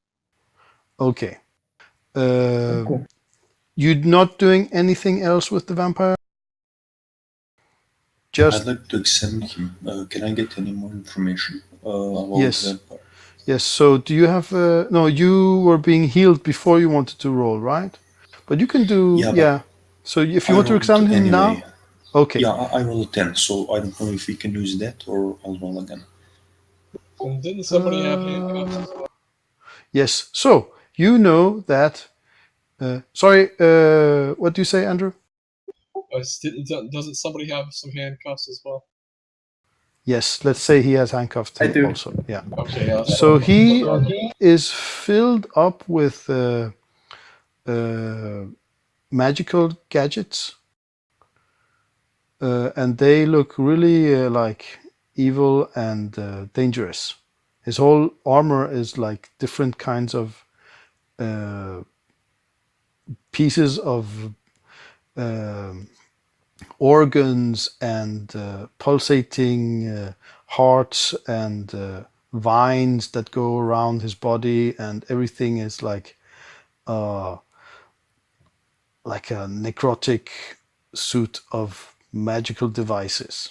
Okay. Cool. You're not doing anything else with the vampire? I'd Just like to examine him. Can I get any more information about Yes. the vampire? yes. So do you have? No, you were being healed before you wanted to roll, right? But you can do. Yeah, Yeah. but So if you I want to rolled examine him now, anyway. okay. Yeah, I rolled a 10, so I don't know if we can use that or I'll roll again. And didn't somebody have handcuffs as well? Yes. So you know that. Sorry. What do you say, Andrew? Doesn't somebody have some handcuffs as well? Yes. Let's say he has handcuffed I him do. also. Yeah. Okay, yeah. So he is filled up with magical gadgets, and they look really like evil and dangerous. His whole armor is like different kinds of pieces of organs and pulsating hearts and vines that go around his body, and everything is like a necrotic suit of magical devices.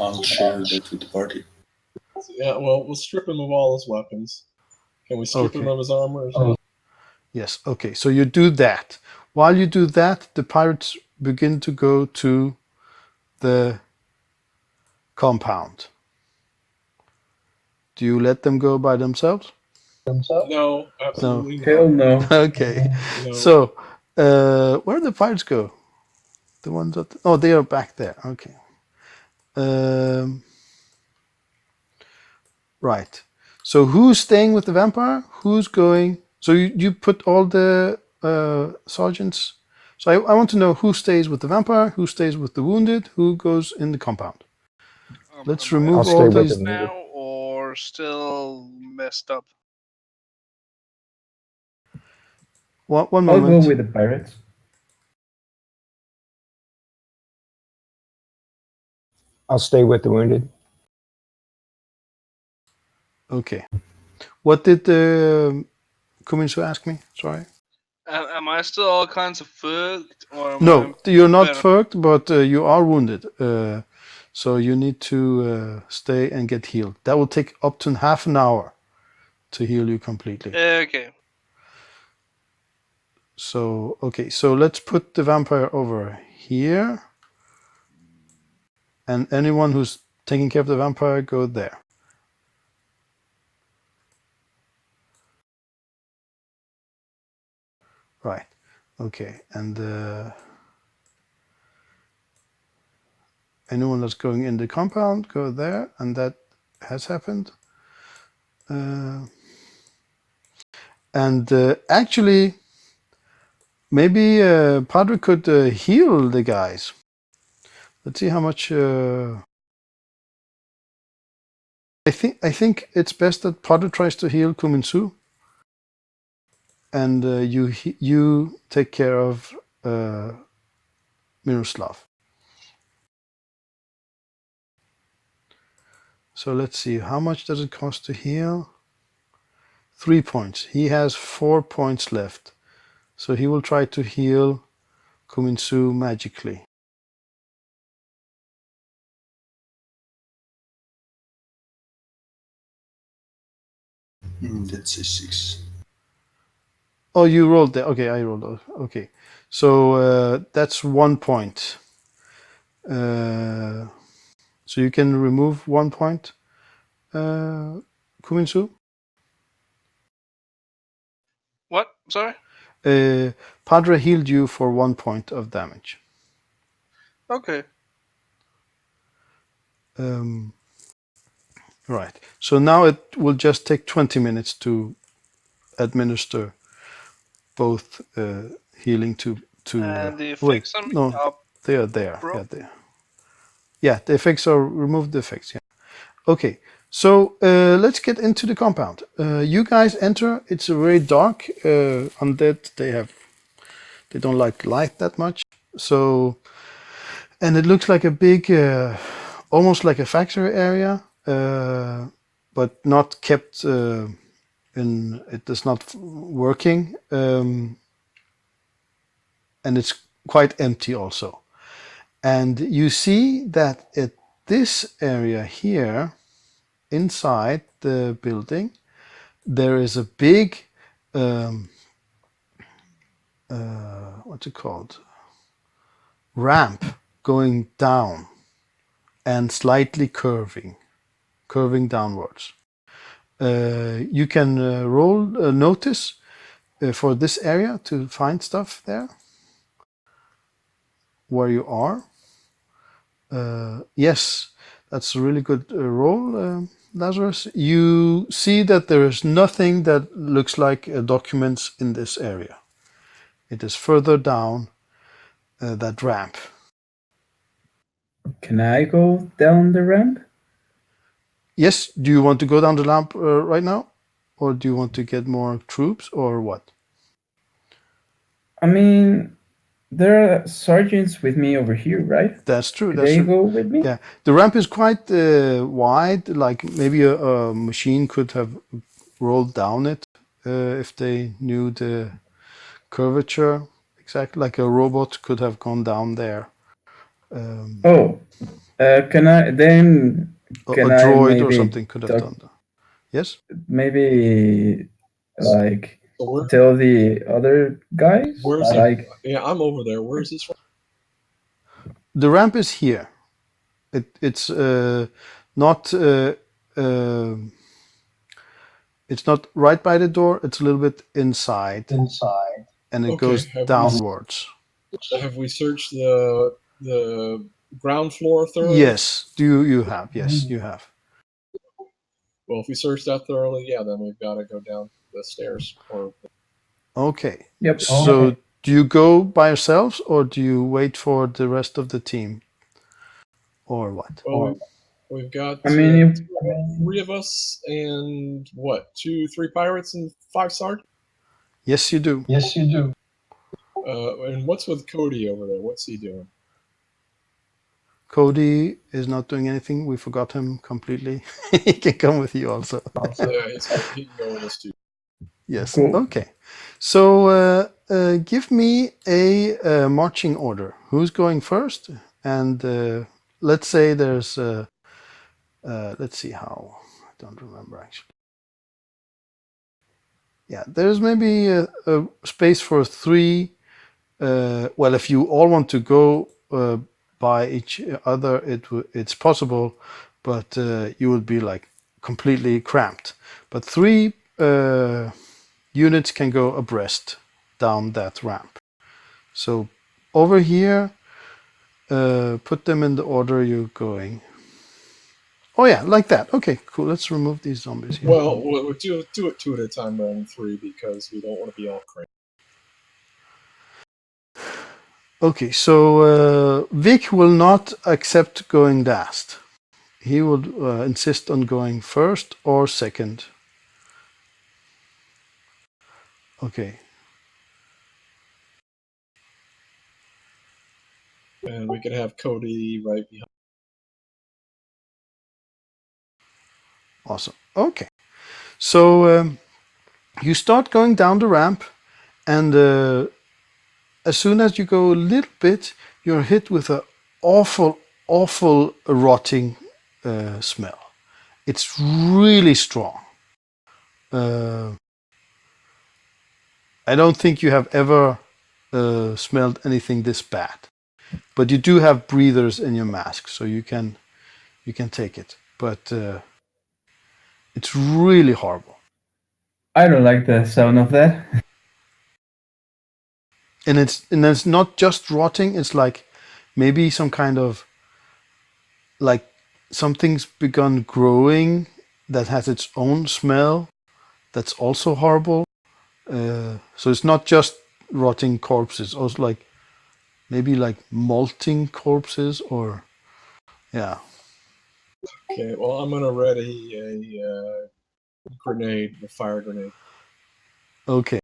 I'll share that with the party. Yeah, well, we'll strip him of all his weapons. Can we strip him Okay. of his armor as well? Yes, okay, so you do that. While you do that, the pirates begin to go to the compound. Do you let them go by themselves? No, absolutely Hell not. no. Okay, No. so where do the pirates go? The ones that... Oh, they are back there, okay. Right, so who's staying with the vampire? Who's going... So you put all the sergeants... So I want to know who stays with the vampire, who stays with the wounded, who goes in the compound. Let's Am I remove I'll stay all with these. them. now or still messed up? One I'll moment. go with the pirates. I'll stay with the wounded. Okay. What did Kuminsu ask me? Sorry. Am I still all kinds of fucked? Or am No, you're not better? fucked, but you are wounded. So you need to stay and get healed. That will take up to half an hour to heal you completely. Okay. So, okay, so let's put the vampire over here. And anyone who's taking care of the vampire, go there. Right. Okay. And anyone that's going in the compound, go there. And that has happened. And actually, maybe Padre could heal the guys. Let's see how much. I think it's best that Padre tries to heal Kuminsu, and you take care of Miroslav. So let's see, how much does it cost to heal? 3 points. He has 4 points left, so he will try to heal Kuminsu magically. That's a 6. Oh, you rolled there. Okay, I rolled. Okay, so that's 1 point. So you can remove 1 point, Kuminsu. What? Sorry? Padre healed you for 1 point of damage. Okay. Right. So now it will just take 20 minutes to administer both healing to. And the Wait, effects on me no, are they are there. broke. Yeah, there. Yeah, the effects are remove the effects. Yeah. Okay, so let's get into the compound. You guys enter. It's a very dark. Undead. They don't like light that much. So, and it looks like a big, almost like a factory area, but not kept in. It is not working, and it's quite empty also. And you see that at this area here, inside the building, there is a big, what's it called? Ramp going down and slightly curving downwards. You can roll notice for this area to find stuff there where you are. Yes, that's a really good roll, Lazarus. You see that there is nothing that looks like documents in this area. It is further down that ramp. Can I go down the ramp? Yes, do you want to go down the ramp right now? Or do you want to get more troops or what? I mean, there are sergeants with me over here, right? That's true. Could That's they true. go with me? Yeah, the ramp is quite wide. Like maybe a machine could have rolled down it if they knew the curvature exactly. Like a robot could have gone down there. Can I then? A Can I droid maybe or something could have talk- done that. Yes. Maybe like So where, tell the other guys? where's Like, yeah, I'm over there. Where's this from? The ramp is here. It's not. It's not right by the door. It's a little bit inside, and it Okay, goes downwards. Have we searched the ground floor thoroughly? Yes, you have. Yes, you have. Well, if we search that thoroughly, yeah, then we've got to go down the stairs. Or Okay. yep. So do you go by yourselves, or do you wait for the rest of the team, or what? well, we've got I mean, three of us and what, 2, 3 pirates and 5 sergeants. Yes, you do. And what's with Cody over there? What's he doing? Cody is not doing anything. We forgot him completely. He can come with you also. Yeah, he can go with us too. Yes. Cool. Okay. So give me a marching order. Who's going first? And let's say there's. Let's see how. I don't remember actually. Yeah, there's maybe a space for 3. Well, if you all want to go by each other, it's possible, but you will be like completely cramped. But 3 units can go abreast down that ramp. So over here, put them in the order you're going. Oh yeah, like that. Okay, cool. Let's remove these zombies here. Well, we'll do it 2 at a time rather than 3 because we don't want to be all crazy. Okay, so Vic will not accept going last. He will insist on going first or second. Okay. And we could have Cody right behind. Awesome. Okay. So you start going down the ramp, and as soon as you go a little bit, you're hit with an awful, awful rotting smell. It's really strong. I don't think you have ever smelled anything this bad. But you do have breathers in your mask, so you can take it. But it's really horrible. I don't like the sound of that. And it's not just rotting. It's like maybe some kind of like something's begun growing that has its own smell. That's also horrible. So it's not just rotting corpses. Also like maybe like molting corpses or yeah. Okay, well, I'm gonna ready a grenade, a fire grenade. Okay.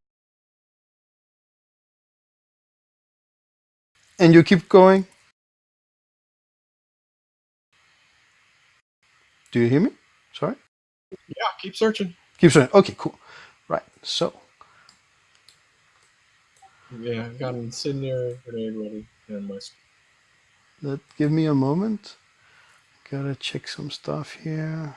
And you keep going? Do you hear me? Sorry? Yeah, keep searching. Keep searching. Okay, cool. Right, so. Yeah, I've got an incendiary grenade ready, and Give me a moment. Gotta check some stuff here.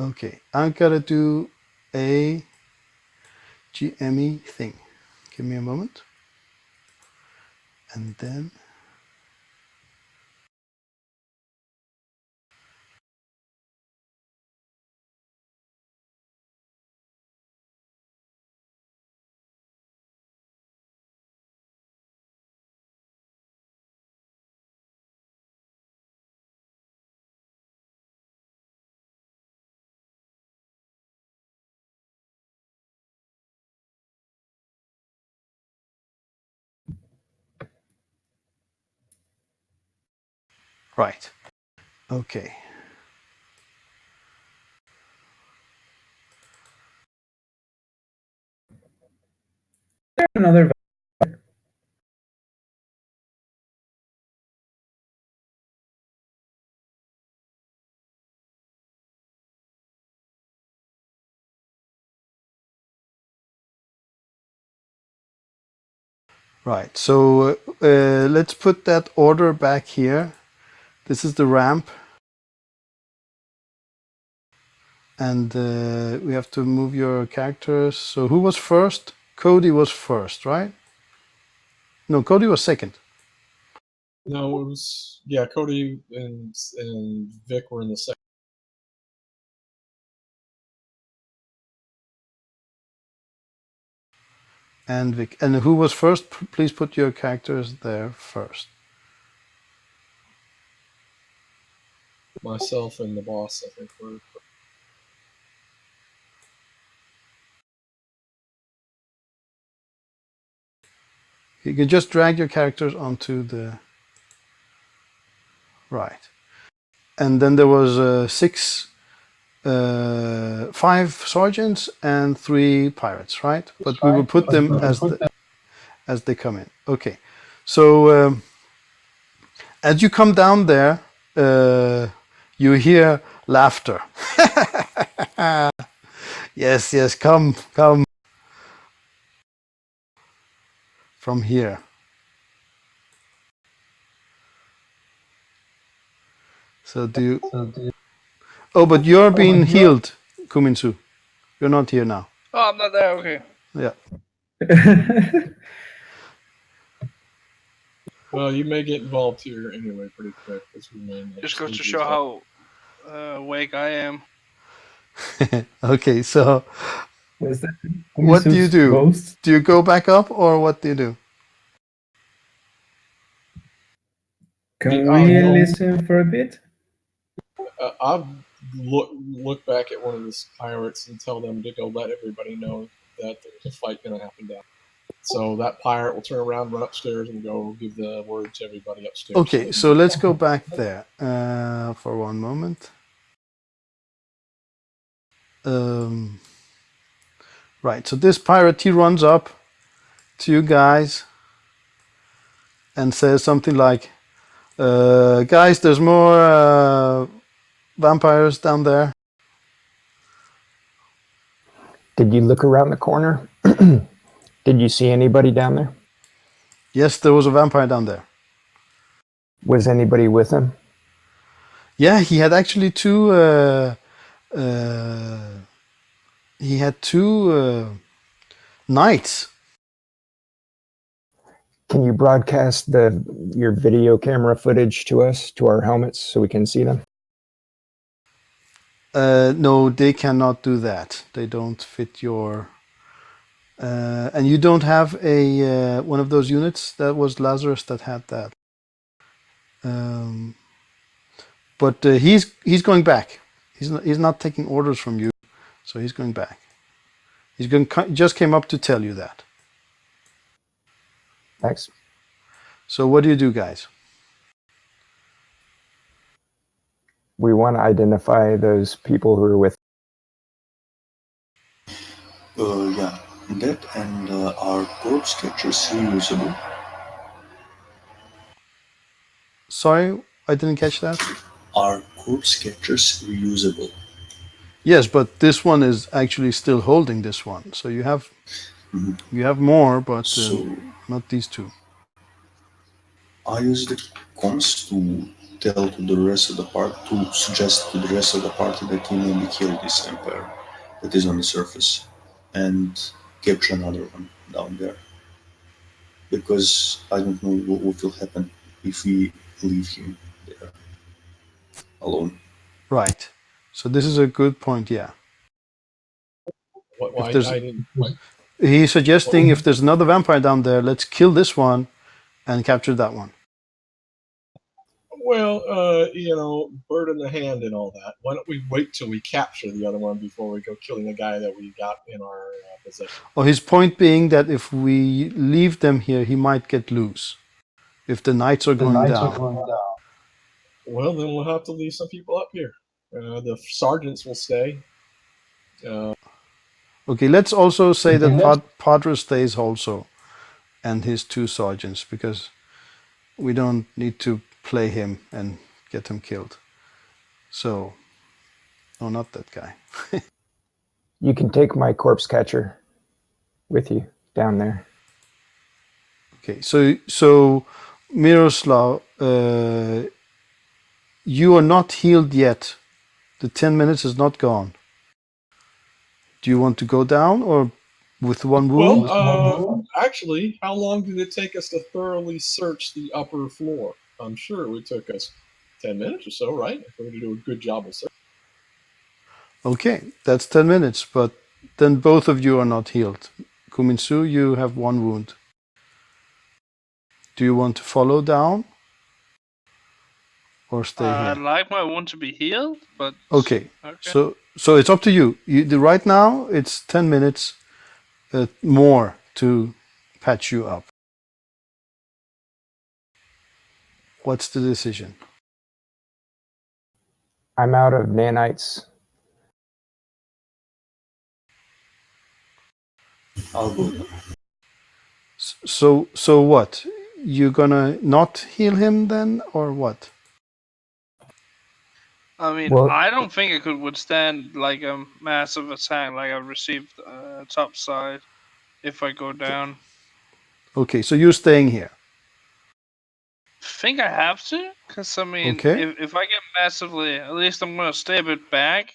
Okay, I gotta do a GME thing. Give me a moment. And then right. Okay. Another. Right. So let's put that order back here. This is the ramp. And we have to move your characters. So who was first? Cody was first, right? No, Cody was second. No, it was Cody and Vic were in the second. And Vic. And who was first? Please put your characters there first. Myself and the boss, I think, were. You can just drag your characters onto the right. And then there was 5 sergeants and 3 pirates, right? But we will put them as they come in. Okay. So as you come down there, you hear laughter. Yes, come from here. So do you... Oh, but you're being healed, Kuminsu. You're not here now. Oh, I'm not there. Okay. Yeah. Well, you may get involved here anyway pretty quick. As we may Just goes to show how awake I am. Okay, so Was that what do you do? Ghost? Do you go back up or what do you do? Can we listen for a bit? I'll look back at one of the pirates and tell them to go let everybody know that there's a fight going to happen down. So that pirate will turn around, run upstairs, and go give the word to everybody upstairs. Okay, so let's go back there for one moment. Right, so this pirate, he runs up to you guys and says something like, guys, there's more vampires down there. Did you look around the corner? Did you see anybody down there? Yes, there was a vampire down there. Was anybody with him? Yeah, he had actually 2 knights. Can you broadcast your video camera footage to us, to our helmets, so we can see them? No, they cannot do that. They don't fit your... and you don't have a one of those units. That was Lazarus that had that. But he's going back. He's not taking orders from you, so he's going back. Just came up to tell you that. Thanks. So what do you do, guys? We want to identify those people who are with. Yeah, that and our corpse catchers reusable. Sorry, I didn't catch that. Are corpse catchers reusable? Yes, but this one is actually still holding this one. So you have more, but So not these two. I use the comms to tell to the rest of the party, to suggest to the rest of the party that we maybe kill this empire that is on the surface and capture another one down there. Because I don't know what will happen if we leave him there alone. Right. So this is a good point. Yeah. Well, If there's, I didn't. he's suggesting if there's another vampire down there, let's kill this one and capture that one. Well, bird in the hand and all that. Why don't we wait till we capture the other one before we go killing the guy that we got in our possession? Or his point being that if we leave them here, he might get loose. If the knights are going down. Well, then we'll have to leave some people up here. The sergeants will stay. Okay, let's also say that Padre stays also, and his two sergeants, because we don't need to play him and get him killed. So, no, not that guy. You can take my corpse catcher with you down there. Okay, so Miroslav, you are not healed yet. The 10 minutes is not gone. Do you want to go down or with one wound? Well, actually, how long did it take us to thoroughly search the upper floor? I'm sure it would take us 10 minutes or so, right? If we were to do a good job of search. Okay, that's 10 minutes, but then both of you are not healed. Kuminsu, you have one wound. Do you want to follow down or stay here? I'd like my wound to be healed, but Okay. So it's up to you. Right now it's 10 minutes more to patch you up. What's the decision? I'm out of nanites. I'll go. So what? You gonna not heal him then, or what? I mean, Well- I don't think I could withstand like a massive attack like I received top side if I go down. Okay, so you're staying here. Think I have to, because I mean, Okay. if I get massively, at least I'm gonna stay a bit back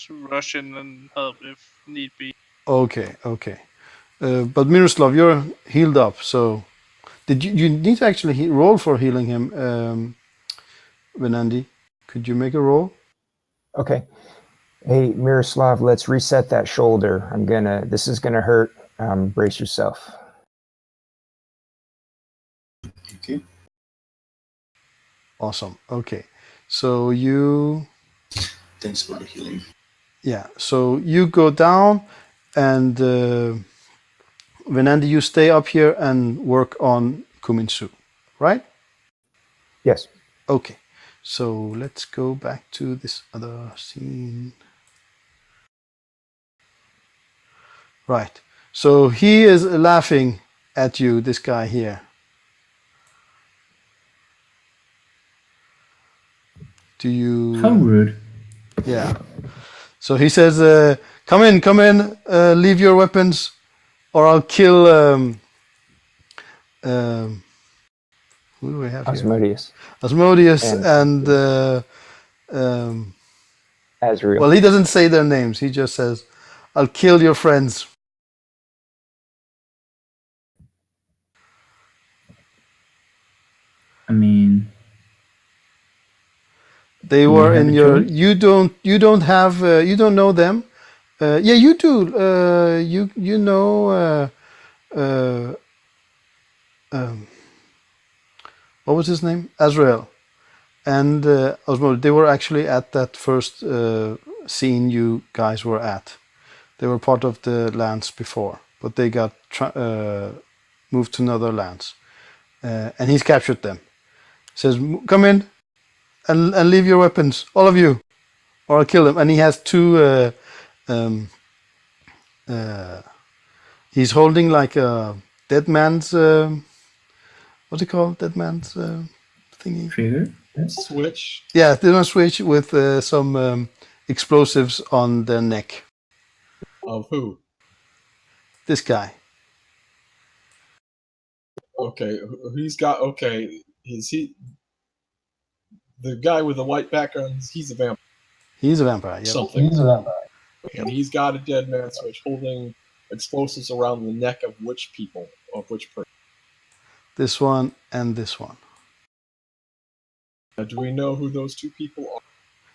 to rush in and help if need be. Okay. But Miroslav, you're healed up. So, did you need to actually roll for healing him, Venandi? Could you make a roll? Okay. Hey, Miroslav, let's reset that shoulder. This is gonna hurt. Brace yourself. Okay. Awesome. Okay. So you, Thanks for the healing. yeah. So you go down, and Venandi, you stay up here and work on Kuminsu, right? Yes. Okay. So let's go back to this other scene. Right. So he is laughing at you, this guy here. Do you? How rude. Yeah. So he says, come in, leave your weapons, or I'll kill, who do we have here? Asmodeus and Azrael. well, he doesn't say their names. He just says, I'll kill your friends. I mean, They Do were you have in a your. choice? You don't have. You don't know them. Yeah, you do. You know. What was his name? Azrael, and Osmo. They were actually at that first scene you guys were at. They were part of the lands before, but they got moved to another lands. and he's captured them. Says, "Come in and leave your weapons, all of you, or I'll kill them." And he has two. He's holding like a dead man's. What's it called? Dead man's thingy. Trigger? Switch. Yeah, they're on switch with some explosives on their neck. Of who? This guy. Okay, he's got. Okay, is he the guy with the white background? He's a vampire. He's a vampire. Yep. Something. He's a vampire. And he's got a dead man switch holding explosives around the neck of which people? Of which person? This one and this one. Do we know who those two people are?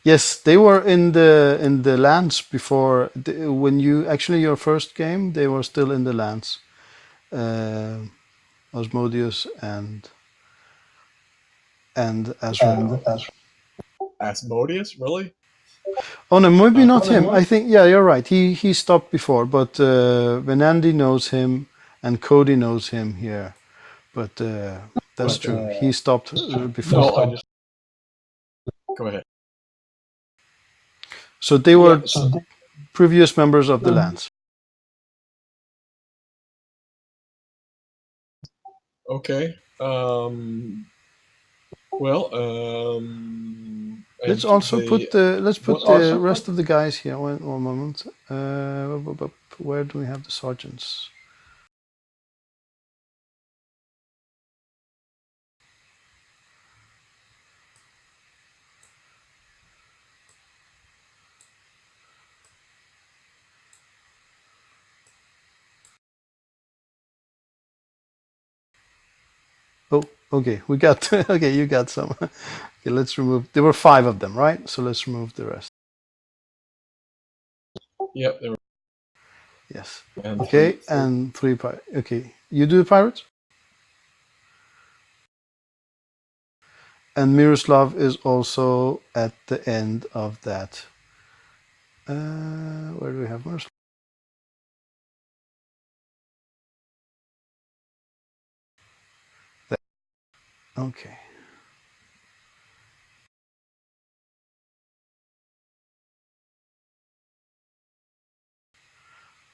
Yes, they were in the lands before. When you actually your first game, they were still in the lands. Osmodius and Azrael. Asmodeus, really? Oh no, maybe not him. I think you're right. He stopped before, but Venandi knows him and Cody knows him here. But that's true. He stopped before. No, go ahead. So they were previous members of the lands. Okay. Let's also put the rest of the guys here. One moment. Where do we have the sergeants? Oh, okay. We got okay. You got some. Okay, let's remove. There were 5 of them, right? So let's remove the rest. Yep. There were. Yes. And okay, and 3 pirates. Okay, you do the pirates. And Miroslav is also at the end of that. Where do we have Miroslav? There. Okay.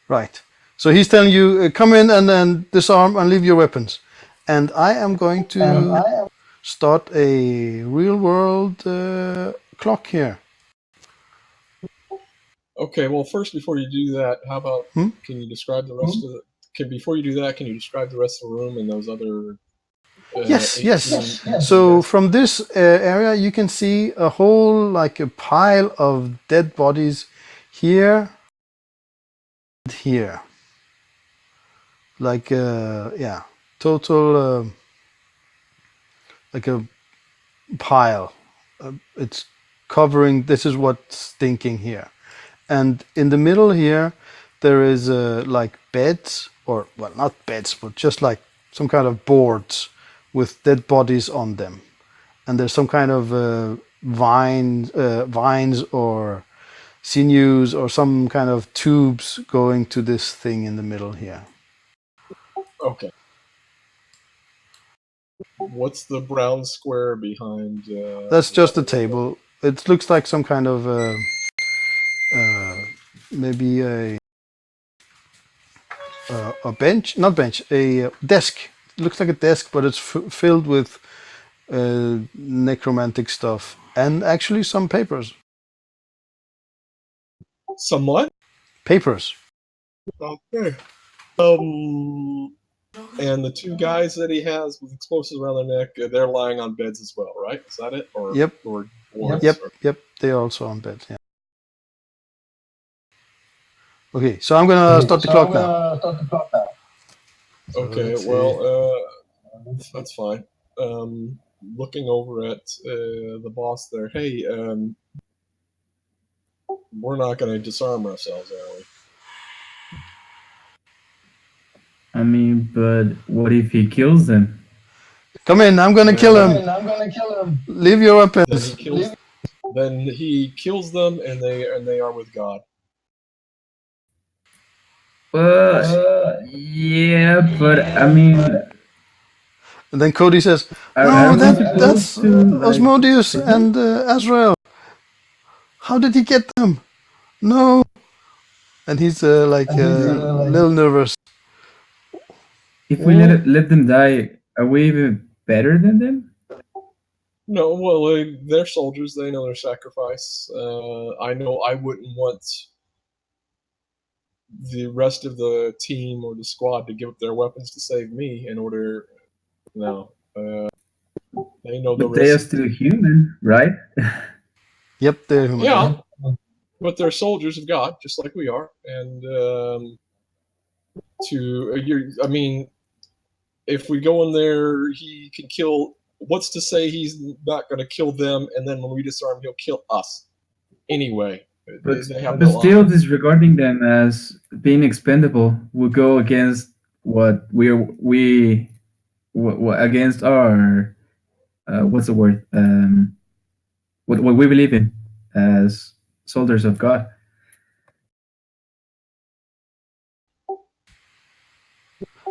Right. So he's telling you, come in and then disarm and leave your weapons. And I am going to start a real-world clock here. Okay. Well, first, before you do that, how about can you describe the rest of the? Before you do that, can you describe the rest of the room and those other? Yes. So from this area, you can see a whole like a pile of dead bodies here and here. Like total like a pile. It's covering. This is what's thinking here, and in the middle here, there is like beds, or well, not beds, but just like some kind of boards with dead bodies on them, and there's some kind of vines or sinews or some kind of tubes going to this thing in the middle here. Okay. What's the brown square behind? That's just a table. It looks like some kind of maybe a bench, not bench, a desk. It looks like a desk, but it's filled with necromantic stuff and actually some papers. Some what? Papers. Okay. And the 2 guys that he has with explosives around their neck, they're lying on beds as well, right? Is that it? Or yep. Or boards, yep. They're also on beds. Yeah. Okay, so I'm gonna start the clock now. Okay. Well, that's fine. Looking over at the boss there. Hey, we're not going to disarm ourselves, are we? I mean, but what if he kills them? Come in, I'm gonna kill him. Leave your weapons. Then he kills them, and they are with God. Yeah, but I mean, And then Cody says, Are "No, we that's supposed to like Osmodius take them? and Azrael. How did he get them? No." And he's like a little nervous. If we let them die, are we even better than them? No, well, they're soldiers. They know their sacrifice. I know I wouldn't want the rest of the team or the squad to give up their weapons to save me in order. No, they know the But they are risk. still human, right? Yep, they're human. Yeah, but they're soldiers of God, just like we are. And I mean, if we go in there, he can kill. What's to say he's not going to kill them, and then when we disarm, he'll kill us anyway? But, They have but no still, honor. disregarding them as being expendable will go against what against our what's the word what we believe in as soldiers of God.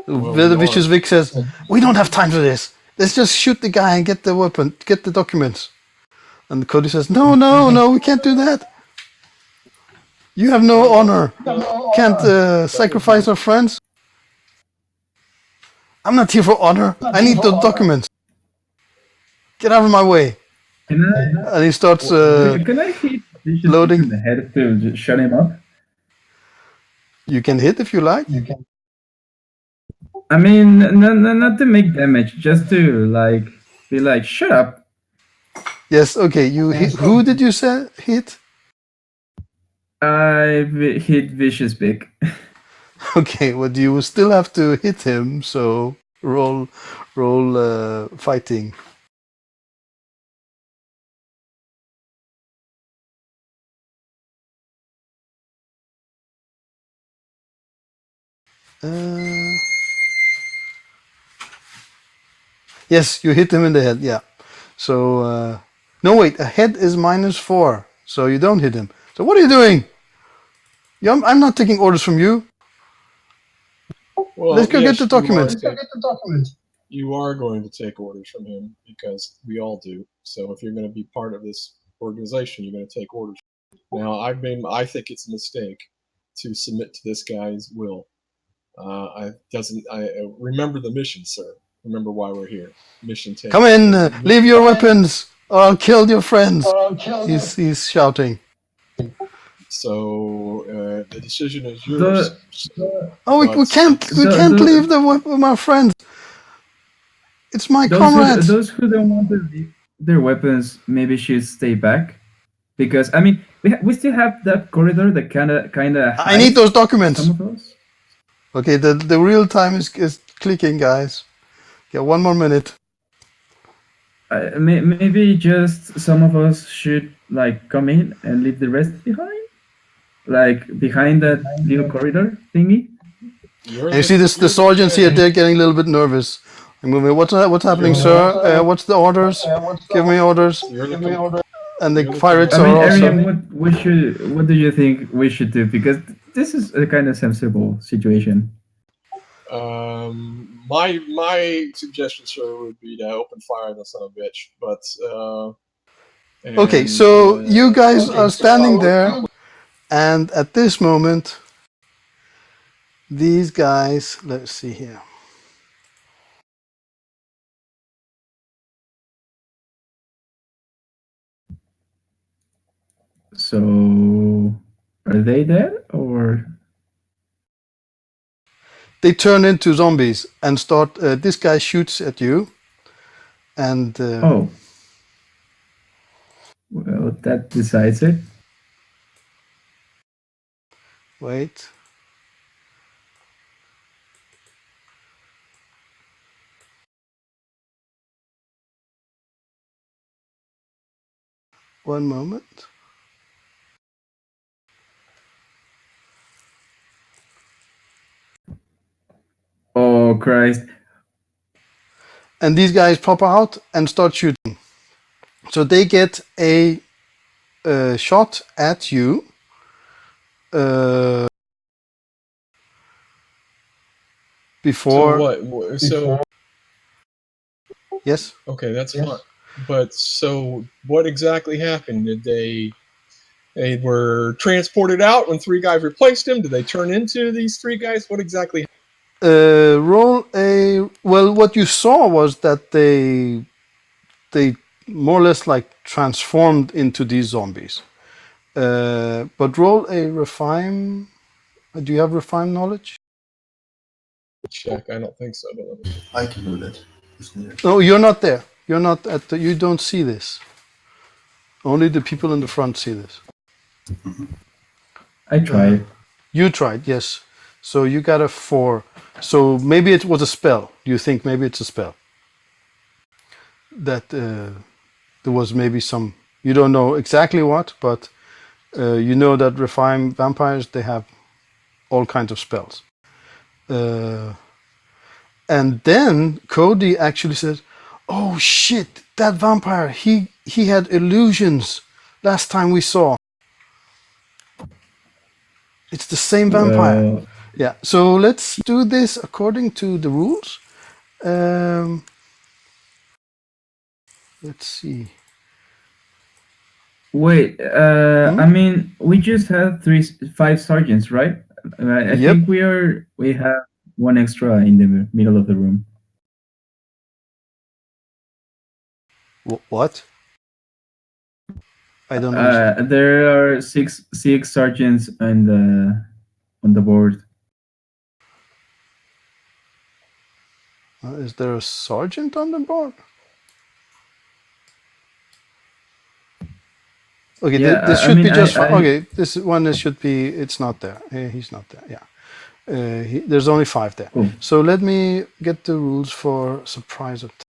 Well, The we Vicious are. Vic says, "We don't have time for this. Let's just shoot the guy and get the weapon, get the documents." And Cody says, "No, no, no, we can't do that. You have no honor. Can't sacrifice our friends. I'm not here for honor. I need the documents. Get out of my way." Can I And he starts can I hit Vicious Vic loading. in the head to just shut him up? You can hit if you like. I mean, not to make damage, just to like be like, shut up. Yes, okay. You hit, who did you say hit? I hit Vicious Vic. Okay, well you still have to hit him, so roll fighting. Yes, you hit him in the head, yeah. So no wait, a head is -4, so you don't hit him. So what are you doing? I'm not taking orders from you. Well, Let's go yes, get the documents. you are going to take orders from him because we all do. So if you're going to be part of this organization, you're going to take orders. Now, I think it's a mistake to submit to this guy's will. I remember the mission, sir. Remember why we're here. Mission taken. Come in, leave your weapons, or I'll kill your friends. He's shouting. So the decision is yours. Oh, we can't leave my friends. It's my comrades. Those who don't want to leave their weapons maybe should stay back, because I mean we still have that corridor that kind of. I need those documents. Some of us. Okay, the real time is clicking, guys. Yeah, 1 more minute. Maybe just some of us should like come in and leave the rest behind, like behind that little corridor thingy. And you see the sergeants here, they're getting a little bit nervous. I'm moving. What's happening, sir? What's the orders? Give me orders. And the pirates I mean, are also. Arian, what do you think we should do? Because this is a kind of sensible situation. My suggestion, sir, would be to open fire on the son of a bitch. But okay, so you guys are standing there, and at this moment, these guys. Let's see here. So, are they dead or? They turn into zombies and start. This guy shoots at you, and Oh, well, that decides it. wait. One moment. Oh Christ! And these guys pop out and start shooting. So they get a shot at you. Before. So what? So Yes. Okay, that's fine. But so, what exactly happened? Did they were transported out when 3 guys replaced them? Did they turn into these 3 guys? What exactly? Roll a. Well, what you saw was that they more or less like transformed into these zombies. But roll a refine. Do you have refine knowledge? Check. I don't think so. But let me see. I can do that if needed. No, you're not there. You're not at the. You don't see this. Only the people in the front see this. I tried. You tried, yes. So you got a 4. So maybe it was a spell. You think maybe it's a spell. That there was maybe some. You don't know exactly what, but you know that refined vampires, they have all kinds of spells. And then Cody actually says, "Oh shit, that vampire! He had illusions last time we saw. It's the same vampire." Well, Yeah. So let's do this according to the rules. Let's see. wait. I mean, we just had 5 sergeants, right? I Yep. think we have one extra in the middle of the room. What? I don't understand. There are six sergeants on the board. Is there a sergeant on the board? Okay, Yeah, this I should mean, be just fine. Okay, this one should be. It's not there. He's not there. Yeah. There's only 5 there. Cool. So let me get the rules for surprise attack.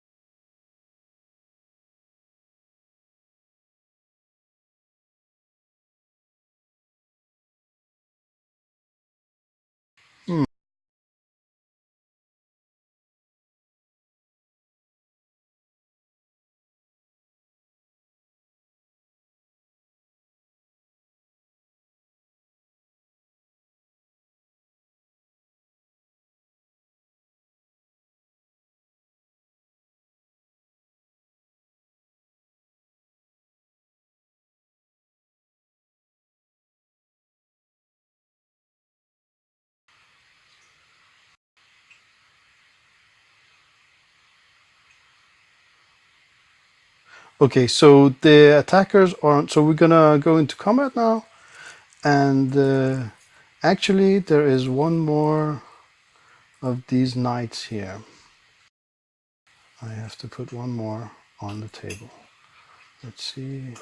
Okay, so the attackers aren't. So we're gonna go into combat now, and actually there is one more of these knights here. I have to put one more on the table. Let's see.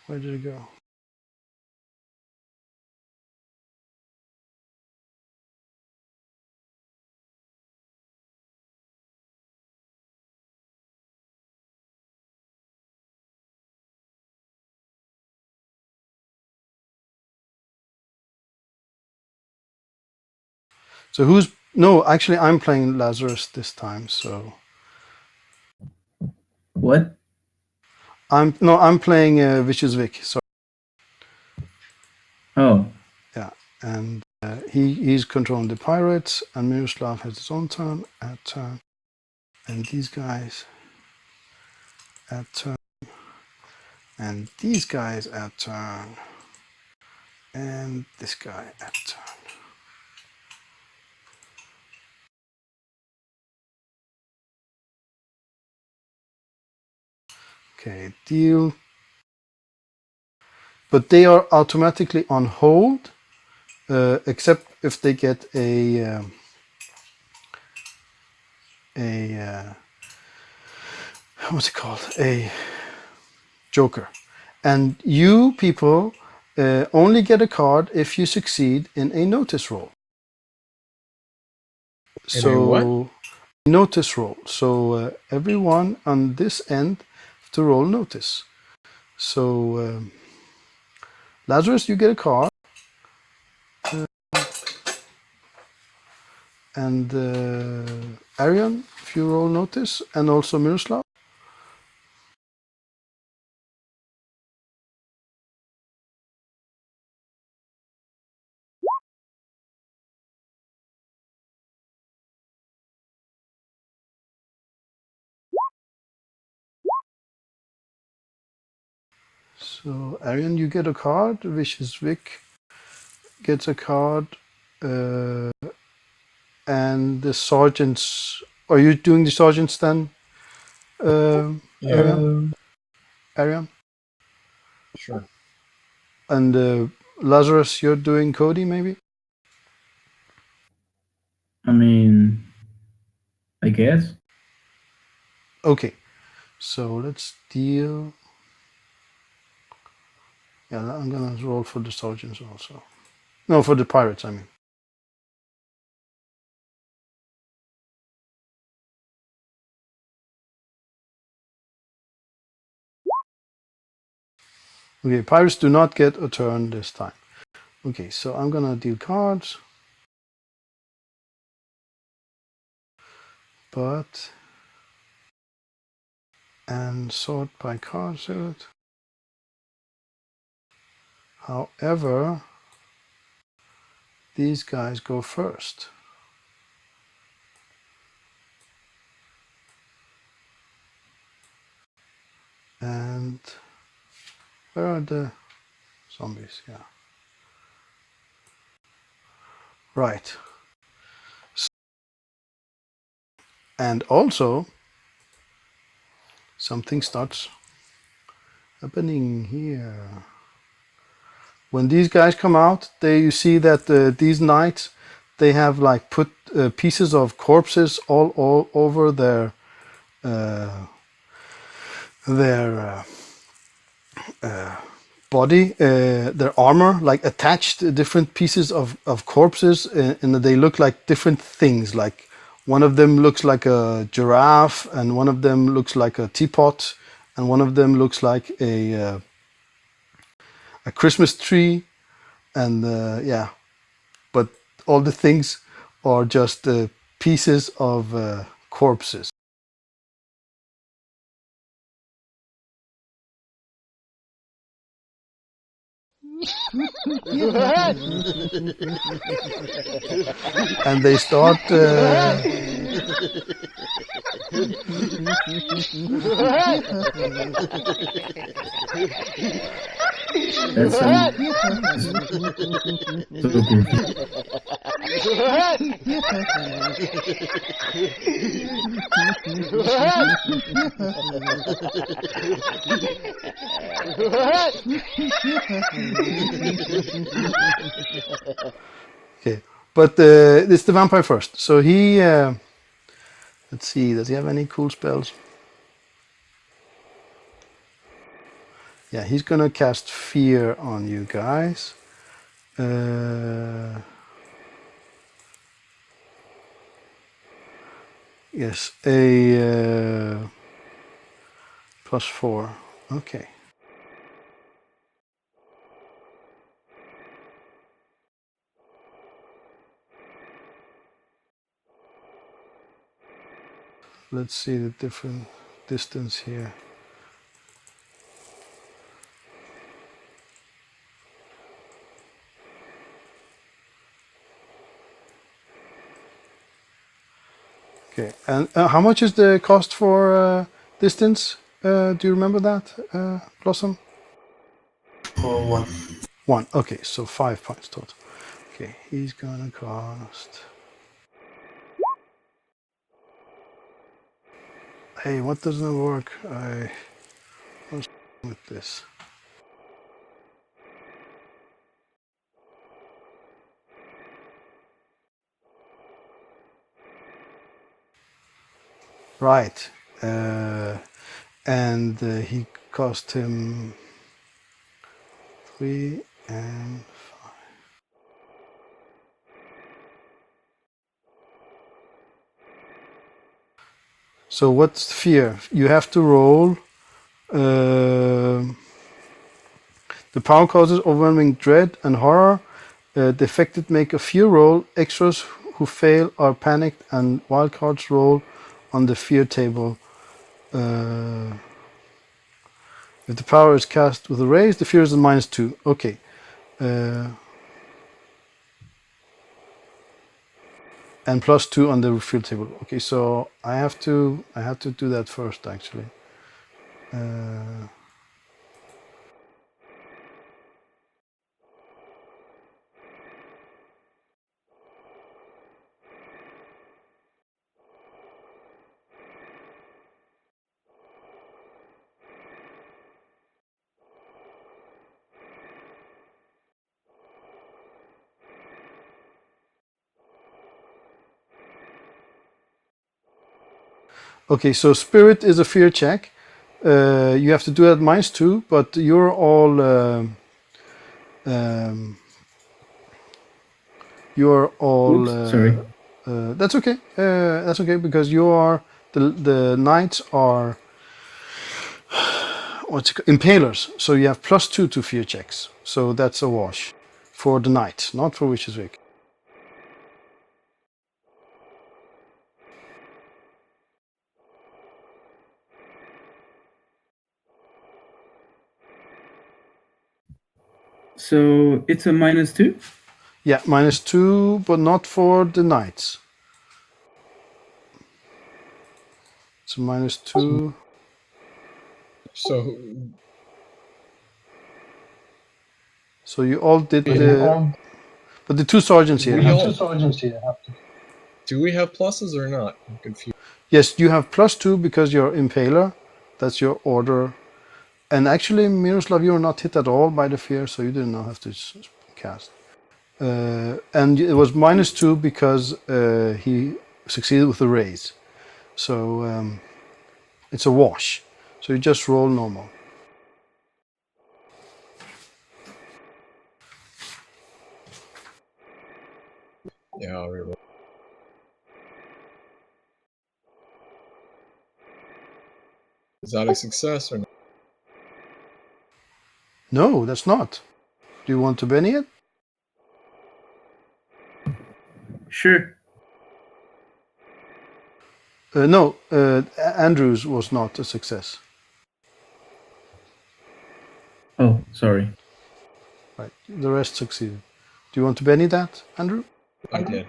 Where did it go? So who's no? Actually, I'm playing Lazarus this time. So What? I'm playing Vicious Vic. So Oh, yeah, and he's controlling the pirates, and Miroslav has his own turn at turn, and these guys at turn, and these guys at turn, and this guy at turn. Okay, deal. But they are automatically on hold, except if they get a what's it called? A joker. And you people only get a card if you succeed in a notice roll. In a what? So notice roll. So everyone on this end have to roll notice. So Lazarus, you get a card, and Arian, if you roll notice, and also Miroslav. So Arian, you get a card. Vicious Vic gets a card. And the sergeants. Are you doing the sergeants then? Yeah. Arian? Sure. And Lazarus, you're doing Cody, maybe? I mean, I guess. Okay. So let's deal. Yeah, I'm gonna roll for the sergeants also. No, for the pirates, I mean. Okay, pirates do not get a turn this time. Okay, so I'm gonna deal cards. But and sort by card suit. However, these guys go first. And where are the zombies? Yeah. Right. And also, something starts happening here. When these guys come out, you see that these knights, they have like put pieces of corpses all over their body, their armor, like attached different pieces of corpses, and they look like different things. Like one of them looks like a giraffe, and one of them looks like a teapot, and one of them looks like a Christmas tree, and yeah. But all the things are just pieces of corpses. And they start That's so goofy. okay. But it's the vampire first. So he let's see, does he have any cool spells? Yeah, he's gonna cast fear on you guys. Yes, a +4. Okay. Let's see the different distance here. Okay, and how much is the cost for distance? Do you remember that, Blossom? For one. 1. Okay, so 5 points total. Okay, he's gonna cost. Hey, what doesn't work? What's with this? Right, and he cost him 3 and 5. So what's fear? You have to roll. The power causes overwhelming dread and horror. The affected make a fear roll. Extras who fail are panicked, and wildcards roll on the fear table. If the power is cast with a raise, the fear is a -2. Okay. And +2 on the field table. Okay, so I have to do that first actually. Okay, so spirit is a fear check. You have to do it at -2, but you're all Oops, sorry. that's okay. That's okay because you are the knights are what's it called? Impalers. So you have +2 to fear checks. So that's a wash for the knight, not for Witch's Wick. So it's a -2? Yeah, -2, but not for the knights. It's a -2. So So you all did Yeah. but the two sergeants here. We have all- to- do we have pluses or not? I'm confused. Yes, you have +2 because you're impaler. That's your order. And actually, Miroslav, you are not hit at all by the fear, so you did not have to cast. And it was -2 because he succeeded with the raise. So it's a wash. So you just roll normal. Yeah, I'll reroll. Is that a success or not? No, that's not. Do you want to Benny it? Sure. No, Andrews was not a success. Oh, sorry. Right, the rest succeeded. Do you want to Benny that, Andrew? I did.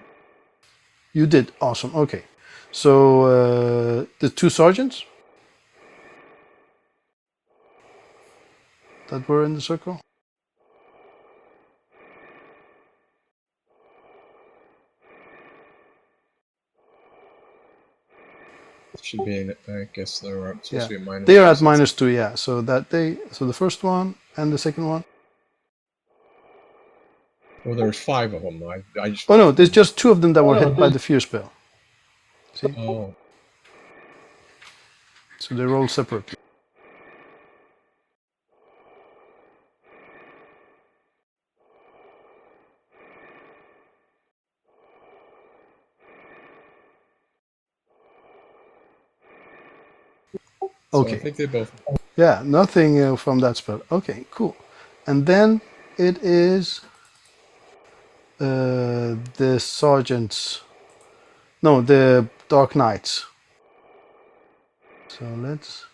You did. Awesome. Okay. So the two sergeants that were in the circle. It should be. I guess they were supposed to be minus. They are at -2. Yeah. So So the first one and the second one. Well, there's 5 of them. I just. Oh no, there's just 2 of them that were hit by the fear spell. See? Oh. So they roll separately. So Okay. I think they both. Yeah, nothing from that spell. Okay, cool. And then it is the sergeants. No, the Dark Knights. So let's.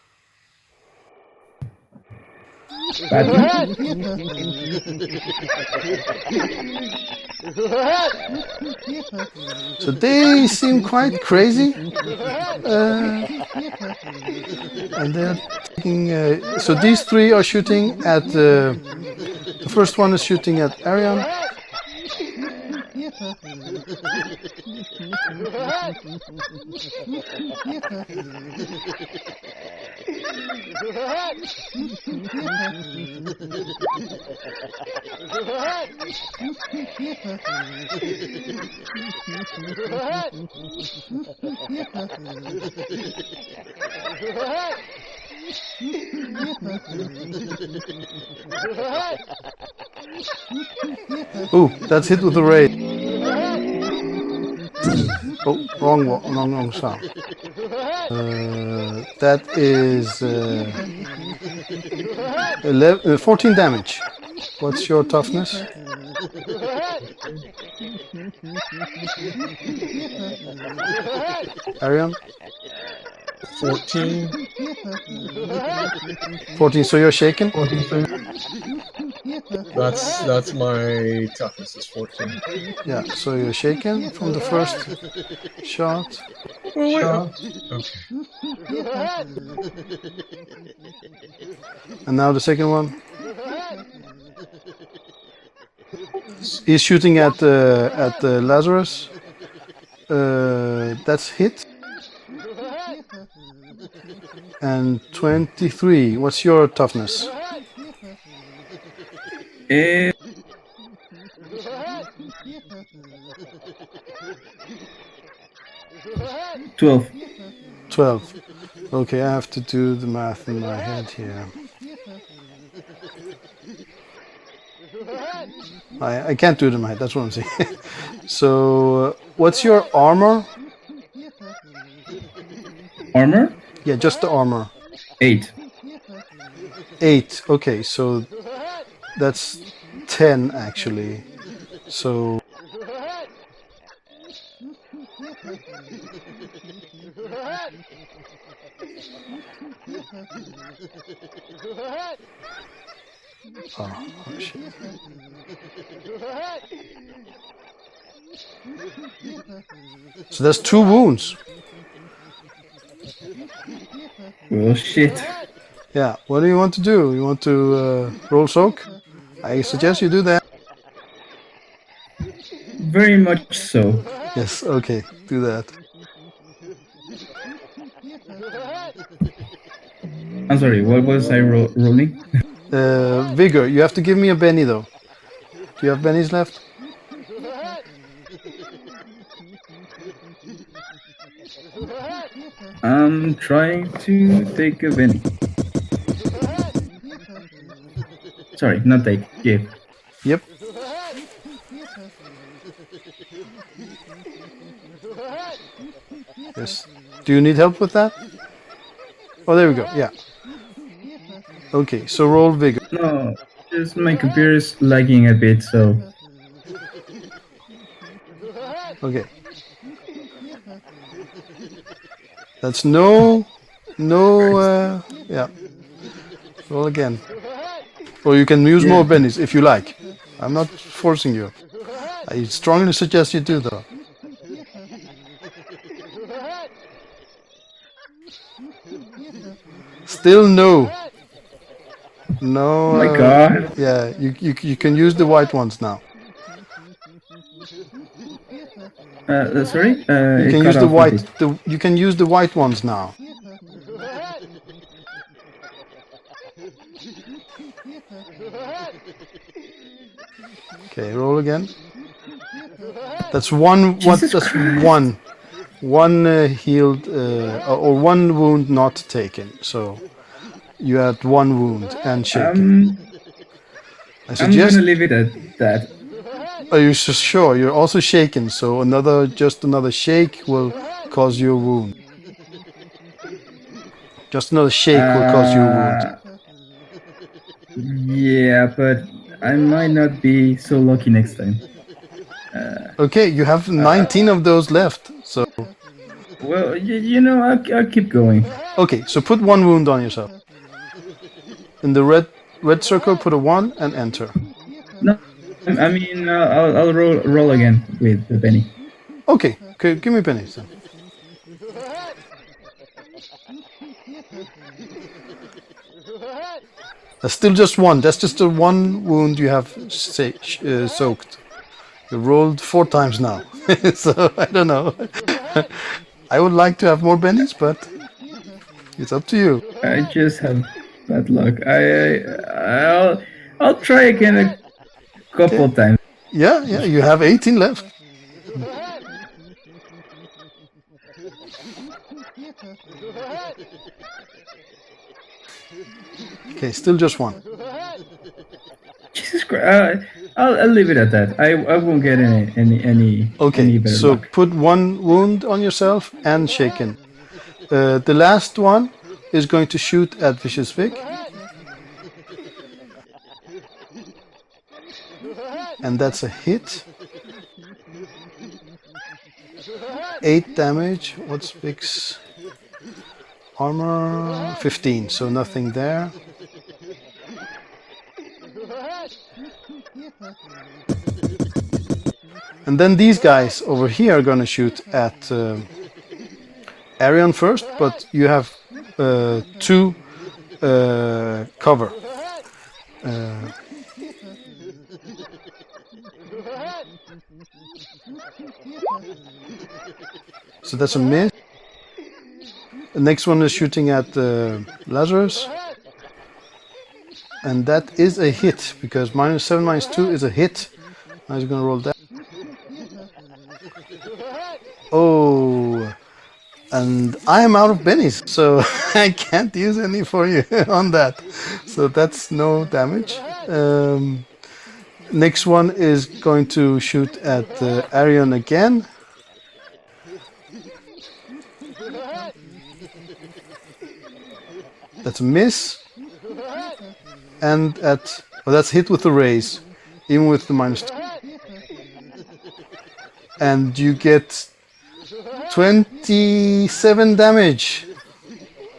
So they seem quite crazy. And they're taking. So these 3 are shooting at. The first one is shooting at Arion. Ooh, that's hit with the raid. Oh, wrong sound. That is 14 damage. What's your toughness? Arion? 14. 14, so you're shaken? That's my toughness is 14. Yeah, so you're shaken from the first shot. Oh, wait. Okay. And now the second one. He's shooting at Lazarus. That's hit. And 23. What's your toughness? 12. 12. Okay, I have to do the math in my head here. I can't do it in my head, that's what I'm saying. So, what's your armor? Armor? Yeah, just the armor. 8. 8. Okay, so that's 10 actually. So oh shit. So there's 2 wounds. Oh shit. Yeah, what do you want to do? You want to roll soak? I suggest you do that. Very much so. Yes, okay, do that. I'm sorry, what was I rolling? Vigor, you have to give me a Benny though. Do you have Bennies left? I'm trying to take a Benny. Sorry, not take, give. Yep. Yes. Do you need help with that? Oh, there we go. Yeah. Okay, so roll vigor. No, just my computer is lagging a bit, so... Okay. That's no, yeah. Roll again. Or you can use more bennies if you like. I'm not forcing you. I strongly suggest you do though. Still no. No. Oh my god. Yeah, you can use the white ones now. Sorry? You can use the white. You can use the white ones now. Okay, roll again. That's one. That's one. One healed or one wound not taken. So you had one wound and shaken. I suggest. I'm gonna leave it at that. Are you sure? You're also shaken, so just another shake will cause you a wound. Just another shake will cause you a wound. Yeah, but I might not be so lucky next time. Okay, you have 19 of those left, so... Well, you know, I'll keep going. Okay, so put one wound on yourself. In the red circle, put a 1 and enter. No, I mean, I'll roll again with the Benny. Okay, give me pennies then. That's still just one. That's just the one wound you have soaked. You rolled 4 times now, so I don't know. I would like to have more bennies, but it's up to you. I just have bad luck. I'll try again a couple times. Yeah, you have 18 left. Okay, still just one. Jesus Christ! I'll leave it at that. I won't get any. Okay, any better so luck. put one wound on yourself and shaken. The last one is going to shoot at Vicious Vic. And that's a hit. 8 damage. What's Vic's armor? 15, so nothing there. And then these guys over here are gonna shoot at Arion first, but you have 2 cover. So that's a miss. The next one is shooting at Lazarus. And that is a hit, because -7, -2 is a hit. Now he's gonna roll that. Oh, And I am out of bennies, so I can't use any for you on that. So that's no damage. Next one is going to shoot at Arion again. That's a miss. And at, well, that's hit with the raise, even with the -2. And you get 27 damage,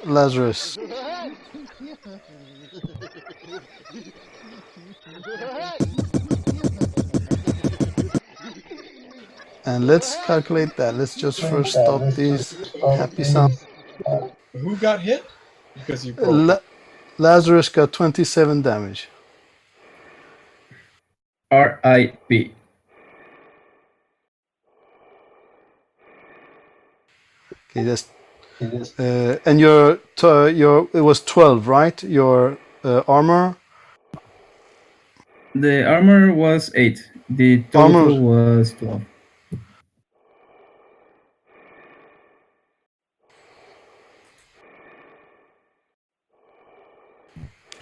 Lazarus. And let's calculate that. Let's just first stop these happy sounds. Who got hit? Because you broke. Lazarus got 27 damage. R.I.P. Okay, that's and your it was 12, right? Your armor. The armor was 8. The total was 12.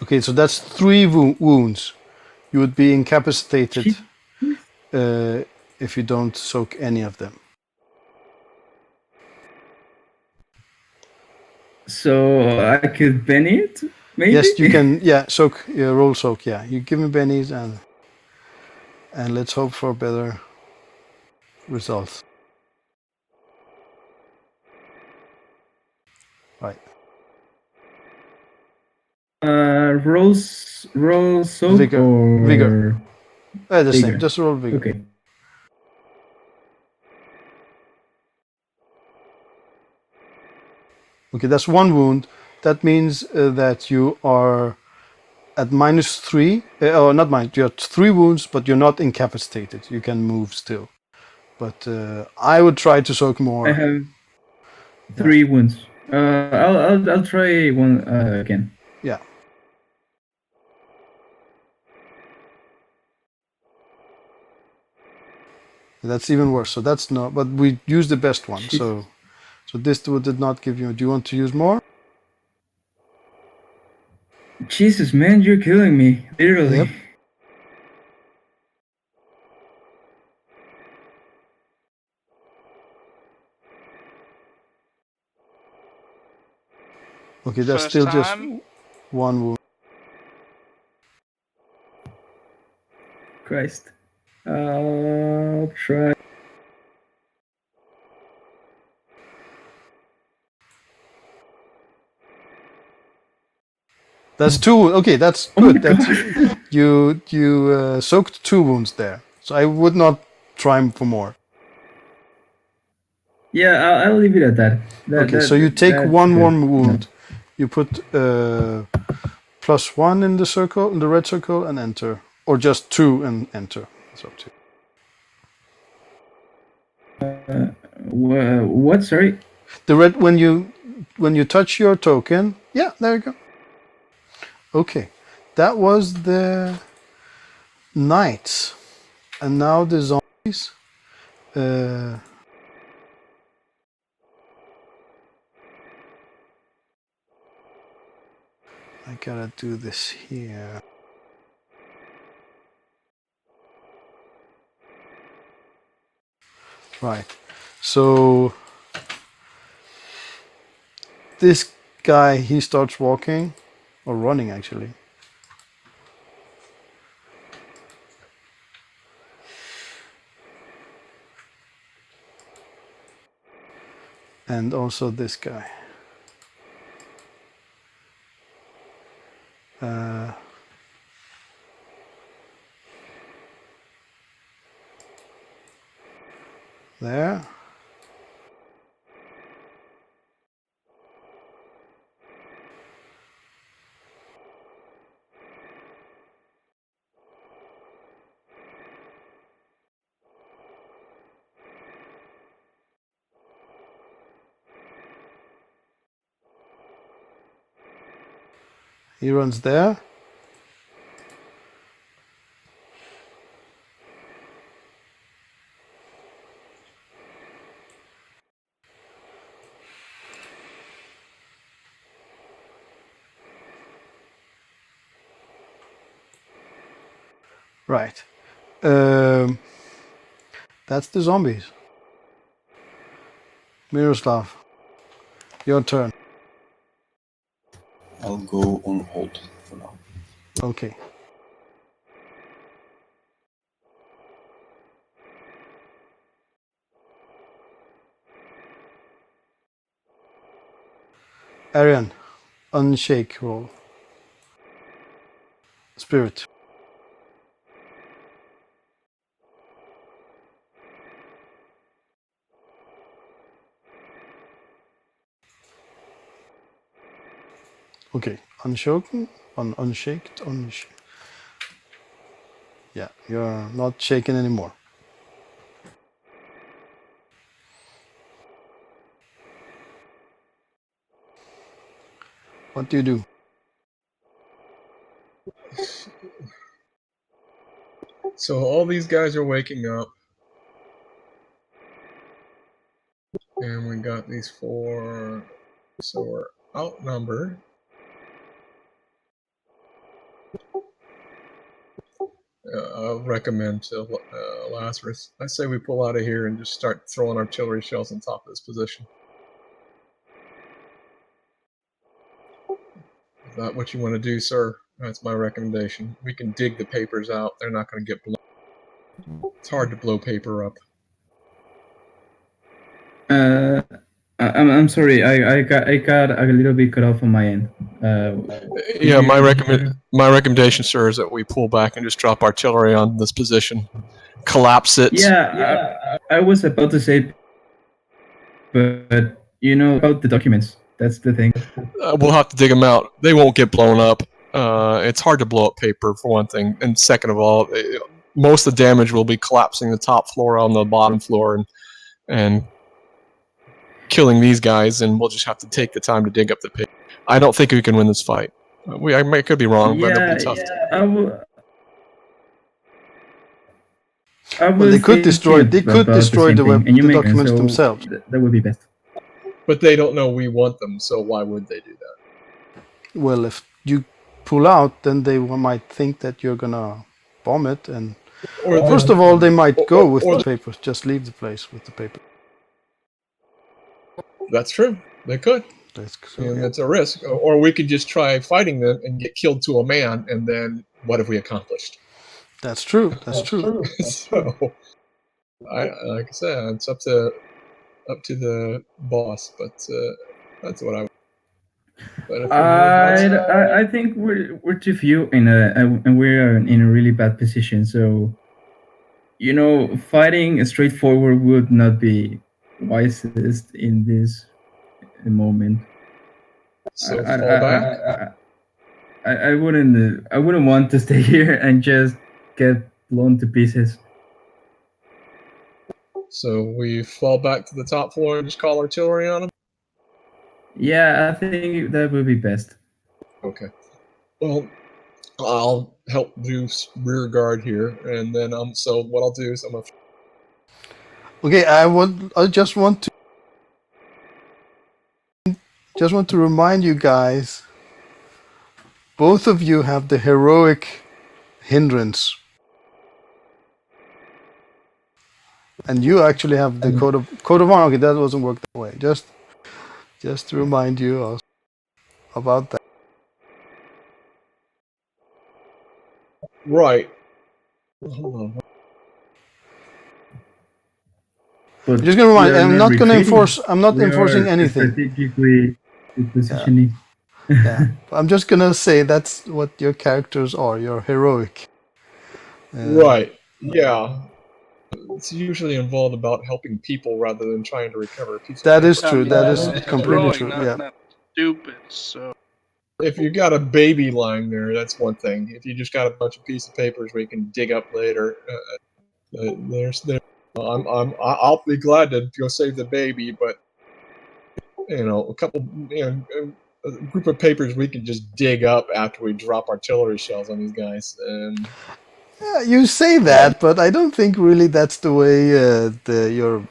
Okay, so that's 3 wounds. You would be incapacitated if you don't soak any of them. So I could Benny it, maybe? Yes, you can. Yeah, soak. Roll soak. Yeah, you give me bennies and let's hope for better results. Right. Roll soak Vigor. or Vigor. The vigor? same. Just roll vigor. Okay. Okay, that's 1 wound. That means that you are at -3. Or not minus. You have 3 wounds, but you're not incapacitated. You can move still. But I would try to soak more. I have 3 wounds. I'll try one again. Yeah. That's even worse. So that's not. But we used the best one. So this did not give you. Do you want to use more? Jesus, man, you're killing me, literally. Yep. Okay, that's First still time. just 1 wound. Christ. I'll try. That's 2. Okay, that's good. That's you soaked 2 wounds there. So I would not try for more. Yeah, I'll leave it at that. Okay, so you take 1 warm wound. You put +1 in the circle, in the red circle, and enter, or just 2 and enter. It's up to you. What? Sorry. The red when you touch your token. Yeah, there you go. Okay, that was the knights, and now the zombies. I gotta do this here. Right. So this guy, he starts walking, or running actually. And also this guy. There. He runs there. Right. That's the zombies. Miroslav, your turn. I'll go on hold for now. Okay. Arian, unshake roll. Spirit. Okay, unshaken, unshaked, yeah, you're not shaken anymore. What do you do? So all these guys are waking up. And we got these 4, so we're outnumbered. I'll recommend to Lazarus. I say we pull out of here and just start throwing artillery shells on top of this position. Is that what you want to do, sir? That's my recommendation. We can dig the papers out. They're not going to get blown. It's hard to blow paper up. I'm sorry. I got a little bit cut off on my end. Yeah, my recommendation, sir, is that we pull back and just drop artillery on this position, collapse it. Yeah, I was about to say, but you know about the documents. That's the thing. We'll have to dig them out. They won't get blown up. It's hard to blow up paper, for one thing, and second of all, most of the damage will be collapsing the top floor on the bottom floor and killing these guys, and we'll just have to take the time to dig up the paper. I don't think we can win this fight. I could be wrong, but it'll be tough. Well, they could destroy. They could destroy the documents themselves. That would be best. But they don't know we want them, so why would they do that? Well, if you pull out, then they might think that you're gonna bomb it, and first of all, they might go with the papers. Just leave the place with the paper. That's true. They could. And it's a risk. Or we could just try fighting them and get killed to a man, and then what have we accomplished? That's true. That's true. So, like I said, it's up to the boss, but that's what I. But I think we're too few and we're in a really bad position. So, you know, fighting straightforward would not be wisest in this moment. So fall back. I wouldn't want to stay here and just get blown to pieces. So we fall back to the top floor and just call artillery on them? Yeah, I think that would be best. Okay. Well, I'll help do rear guard here, and then so what I'll do is I'm gonna. Okay, I just want to remind you guys. Both of you have the heroic hindrance. And you actually have the code of honor. Okay, that doesn't work that way. Just to remind you about that. Right. Hold on. I'm just gonna remind. I'm not gonna enforce. I'm not enforcing anything. Strategically positioning. Yeah. I'm just gonna say that's what your characters are. You're heroic. Right. Yeah. It's usually involved about helping people rather than trying to recover a piece. That is true. That is completely true. Not, Yeah. not stupid. So if you got a baby lying there, that's one thing. If you just got a bunch of pieces of papers we can dig up later, I'll be glad to go save the baby, but you know, a group of papers we can just dig up after we drop artillery shells on these guys. And yeah, you say that, but I don't think really that's the way your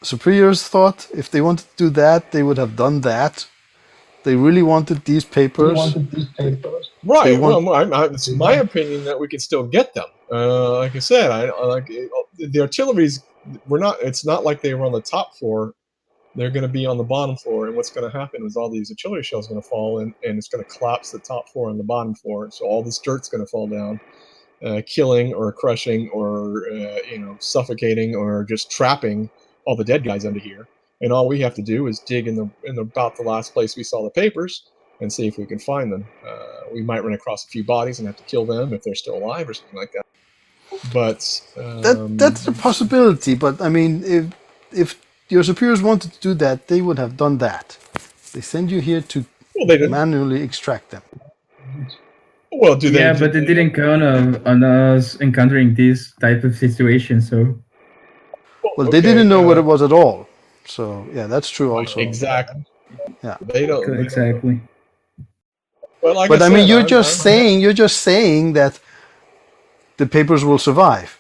superiors thought. If they wanted to do that, they would have done that. they really wanted these papers. Right. want- Well, it's my opinion that we can still get them. Like I said, I like the artillery's. We're not. It's not like they were on the top floor. They're going to be on the bottom floor, and what's going to happen is all these artillery shells are going to fall, and it's going to collapse the top floor and the bottom floor. So all this dirt's going to fall down, killing or crushing or suffocating or just trapping all the dead guys under here. And all we have to do is dig in about the last place we saw the papers and see if we can find them. We might run across a few bodies and have to kill them if they're still alive or something like that. But that's a possibility. But I mean, if your superiors wanted to do that, they would have done that. They send you here to manually extract them. Well, do they? Yeah, but they didn't count on us encountering this type of situation, so. Well, they didn't know what it was at all. So yeah, that's true also. Exactly. Yeah. They don't. Exactly. But like I mean, you're just saying that the papers will survive,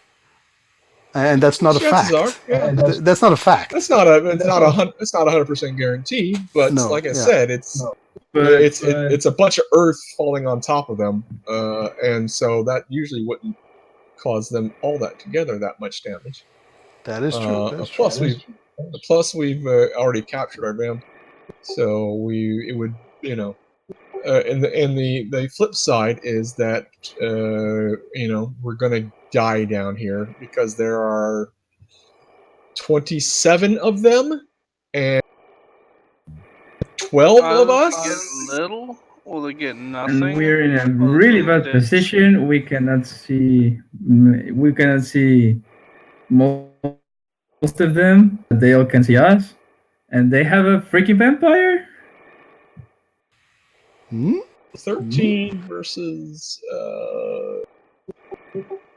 and that's not a fact. That's not a fact. It's not 100% guaranteed. But like I said, it's a bunch of earth falling on top of them, and so that usually wouldn't cause them all that together that much damage. That is true. Plus we've already captured our band, so it would and the flip side is that we're gonna die down here because there are 27 of them and 12 of us. Get little, or they get nothing. And we're in a really bad position. We cannot see most of them. They all can see us, and they have a freaking vampire. 13 versus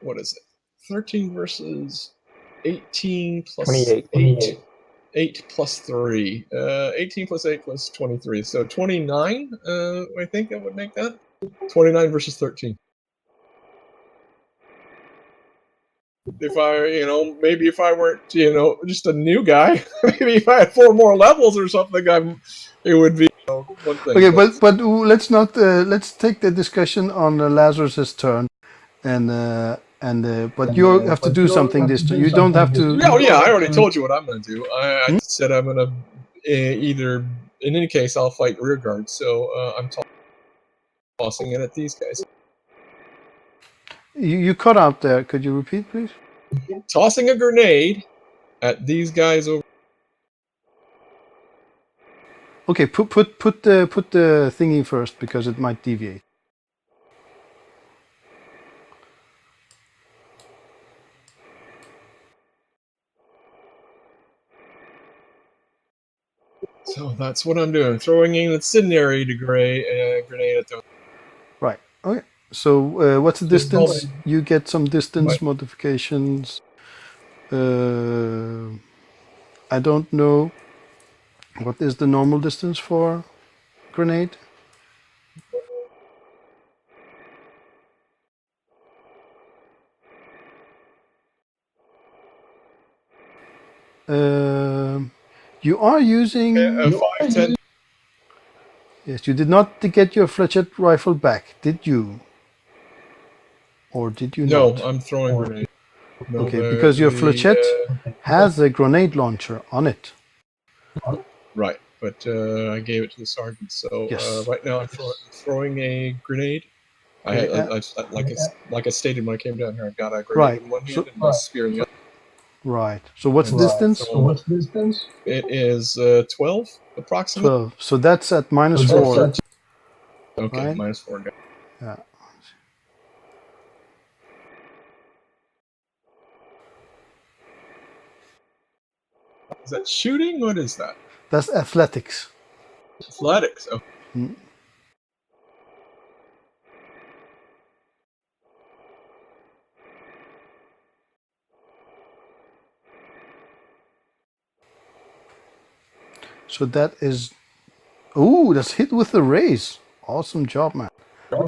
what is it? 13 versus 18 plus 28. 8 plus 3. 18 plus 8 plus 23. So 29, I think that would make that. 29 versus 13. If maybe if I weren't, just a new guy, maybe if I had 4 more levels or something, it would be one thing. Okay, but let's not let's take the discussion on Lazarus's turn, but you have to do something this turn. You don't have to. Oh yeah, I already told you what I'm going to do. I said I'm going to either. In any case, I'll fight rear guard. So I'm tossing it at these guys. You cut out there. Could you repeat, please? Tossing a grenade at these guys over. Okay, put the thingy first because it might deviate. So that's what I'm doing. Throwing an incendiary grenade at them. Right. Okay. So what's the distance? You get some distance modifications. I don't know. What is the normal distance for grenade? You are using. 5-10. Yes, you did not get your flechette rifle back, did you? Or did you not? No, I'm throwing grenade. No, okay, because your flechette has a grenade launcher on it. Right, but I gave it to the sergeant. So yes. Right now I'm throwing a grenade. Like I stated when I came down here, I've got a grenade in one hand and a spear in the other. Right. So what's the distance? It is 12 approximately. 12. So that's at -4. Okay, right? -4. Yeah. Is that shooting? What is that? That's athletics. Athletics. Oh. So that is. Ooh, that's hit with the raise. Awesome job, man.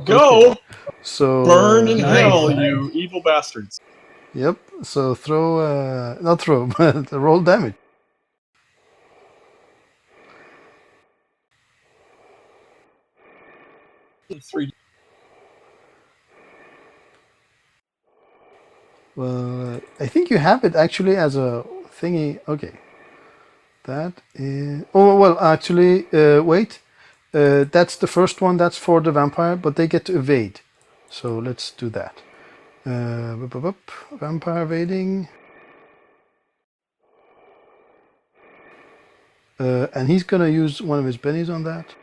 Go! Okay. So burn in hell, you evil bastards. Yep. So throw, not throw, but roll damage. 3. Well, I think you have it actually as a thingy. Okay. That is. Oh, well, actually, wait. That's the first one. That's for the vampire, but they get to evade. So let's do that. Vampire evading. And he's going to use one of his bennies on that.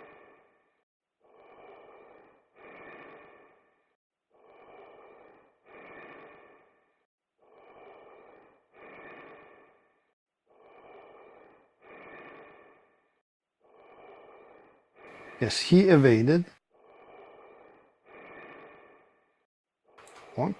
Yes, he evaded. Wonk.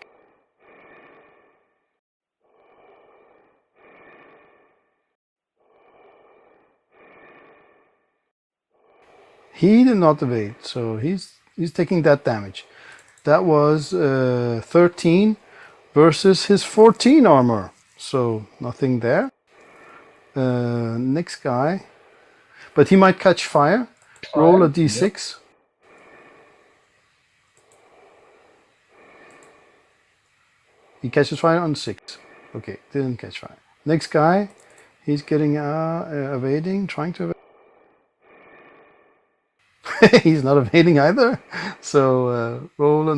He did not evade, so he's taking that damage. That was 13 versus his 14 armor, so nothing there. Next guy, but he might catch fire. Roll a d6. Yep. He catches fire on 6. Okay, didn't catch fire. Next guy, he's getting evading, trying to evade. He's not evading either. So roll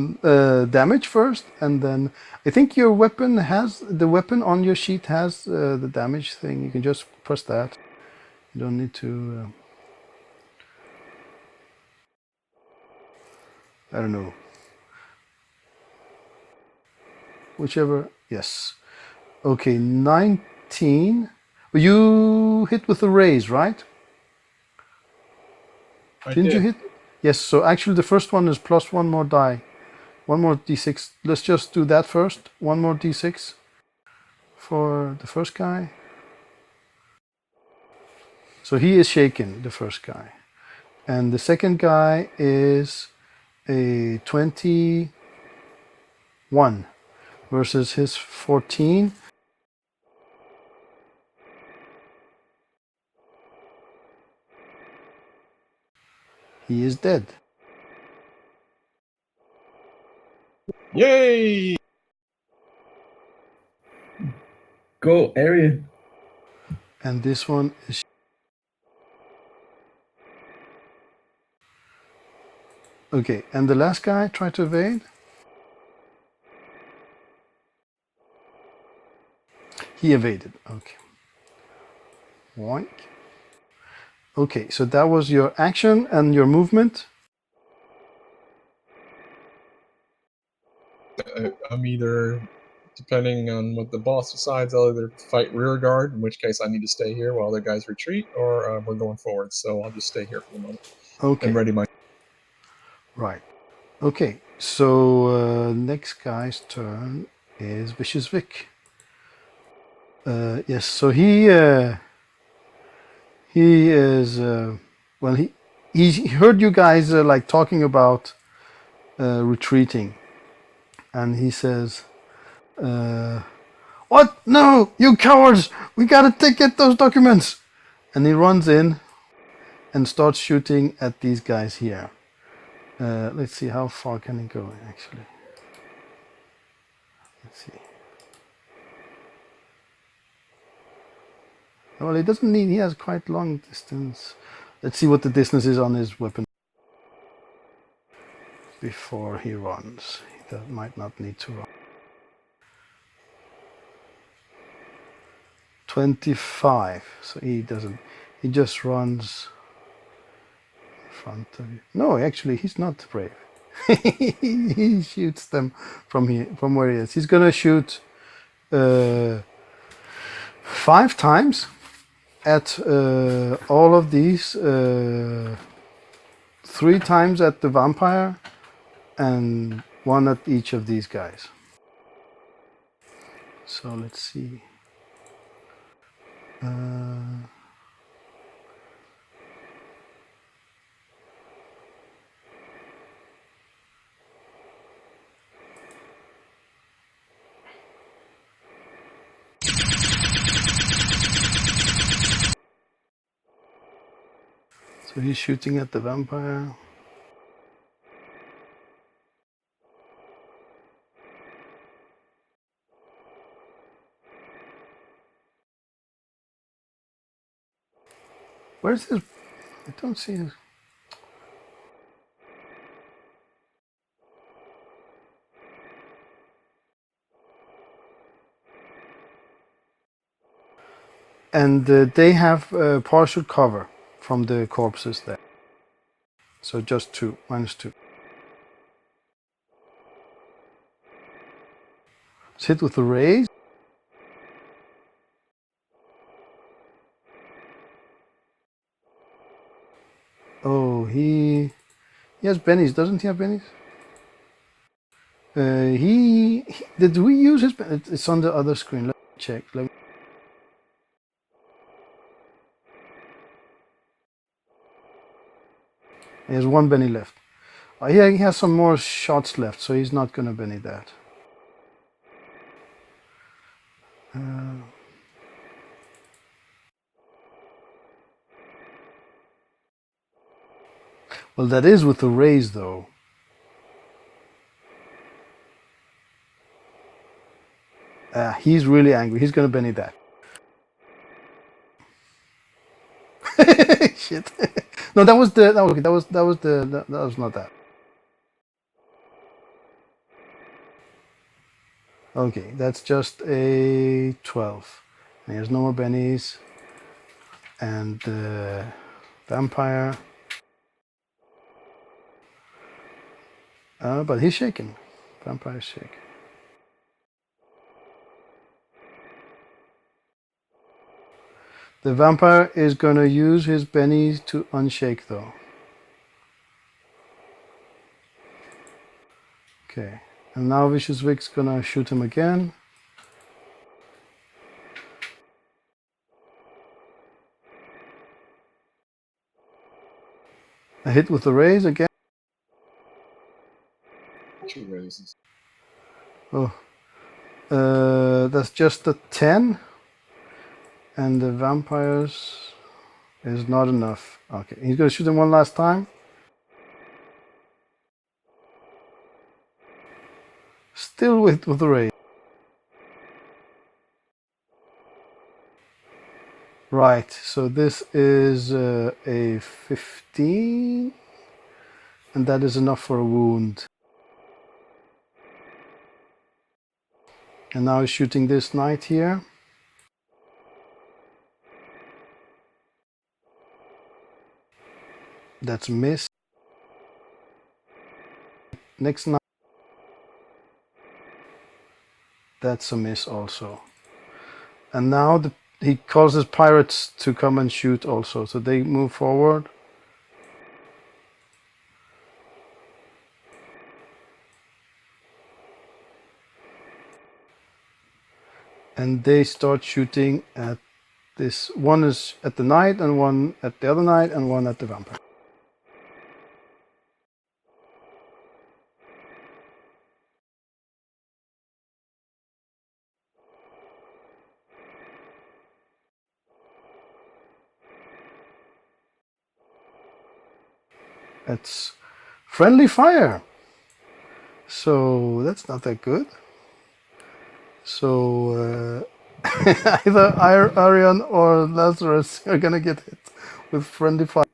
damage first, and then I think your weapon has the weapon on your sheet has the damage thing. You can just press that. You don't need to. I don't know. Whichever. Yes. Okay, 19. You hit with the raise, right? Didn't you hit? Yes, so actually the first one is plus 1 more die. 1 more d6. Let's just do that first. 1 more d6 for the first guy. So he is shaken, the first guy. And the second guy is a 21 versus his 14. He is dead. Yay! Go area. And this one is. Okay, and the last guy tried to evade. He evaded. Okay. Oink. Okay, so that was your action and your movement. I'm either, depending on what the boss decides, I'll either fight rear guard, in which case I need to stay here while the guys retreat, or we're going forward. So I'll just stay here for the moment. Okay. And ready my. Right. Okay, so next guy's turn is Vicious Vic. Yes, so he is well. He heard you guys like talking about retreating, and he says, "What? No, you cowards! We gotta get those documents!" And he runs in and starts shooting at these guys here. Let's see, how far can he go actually? Let's see. Well, he doesn't need, he has quite long distance. Let's see what the distance is on his weapon before he runs. He might not need to run. 25. So he doesn't, he just runs in front of you. No, actually, he's not brave. He shoots them from here, from where he is. He's gonna shoot 5 times at all of these, 3 times at the vampire, and 1 at each of these guys. So let's see. So he's shooting at the vampire. Where's his? I don't see his. And they have partial cover from the corpses there. So just 2, -2. Let's hit with the raise. Oh, he has bennies, doesn't he have bennies? Did we use his? It's on the other screen. Let me check. He has 1 benny left. Yeah, he has some more shots left, so he's not gonna benny that. Well, that is with the raise, though. He's really angry. He's gonna benny that. Shit. No, that was not that. Okay, that's just a 12. And he has no more bennies. And vampire. But he's shaking. Vampire's shaking. The vampire is going to use his bennies to unshake, though. Okay, and now Vicious Vic's going to shoot him again. A hit with the raise again. 2 raises. Oh, that's just a 10. And the vampires is not enough. Okay, he's going to shoot him one last time. Still with the raise. Right, so this is a 15. And that is enough for a wound. And now he's shooting this knight here. That's a miss. Next knight. That's a miss also. And now he calls his pirates to come and shoot also. So they move forward. And they start shooting at this. One is at the knight, and one at the other knight, and one at the vampire. It's friendly fire. So that's not that good. So either Arion or Lazarus are gonna get hit with friendly fire.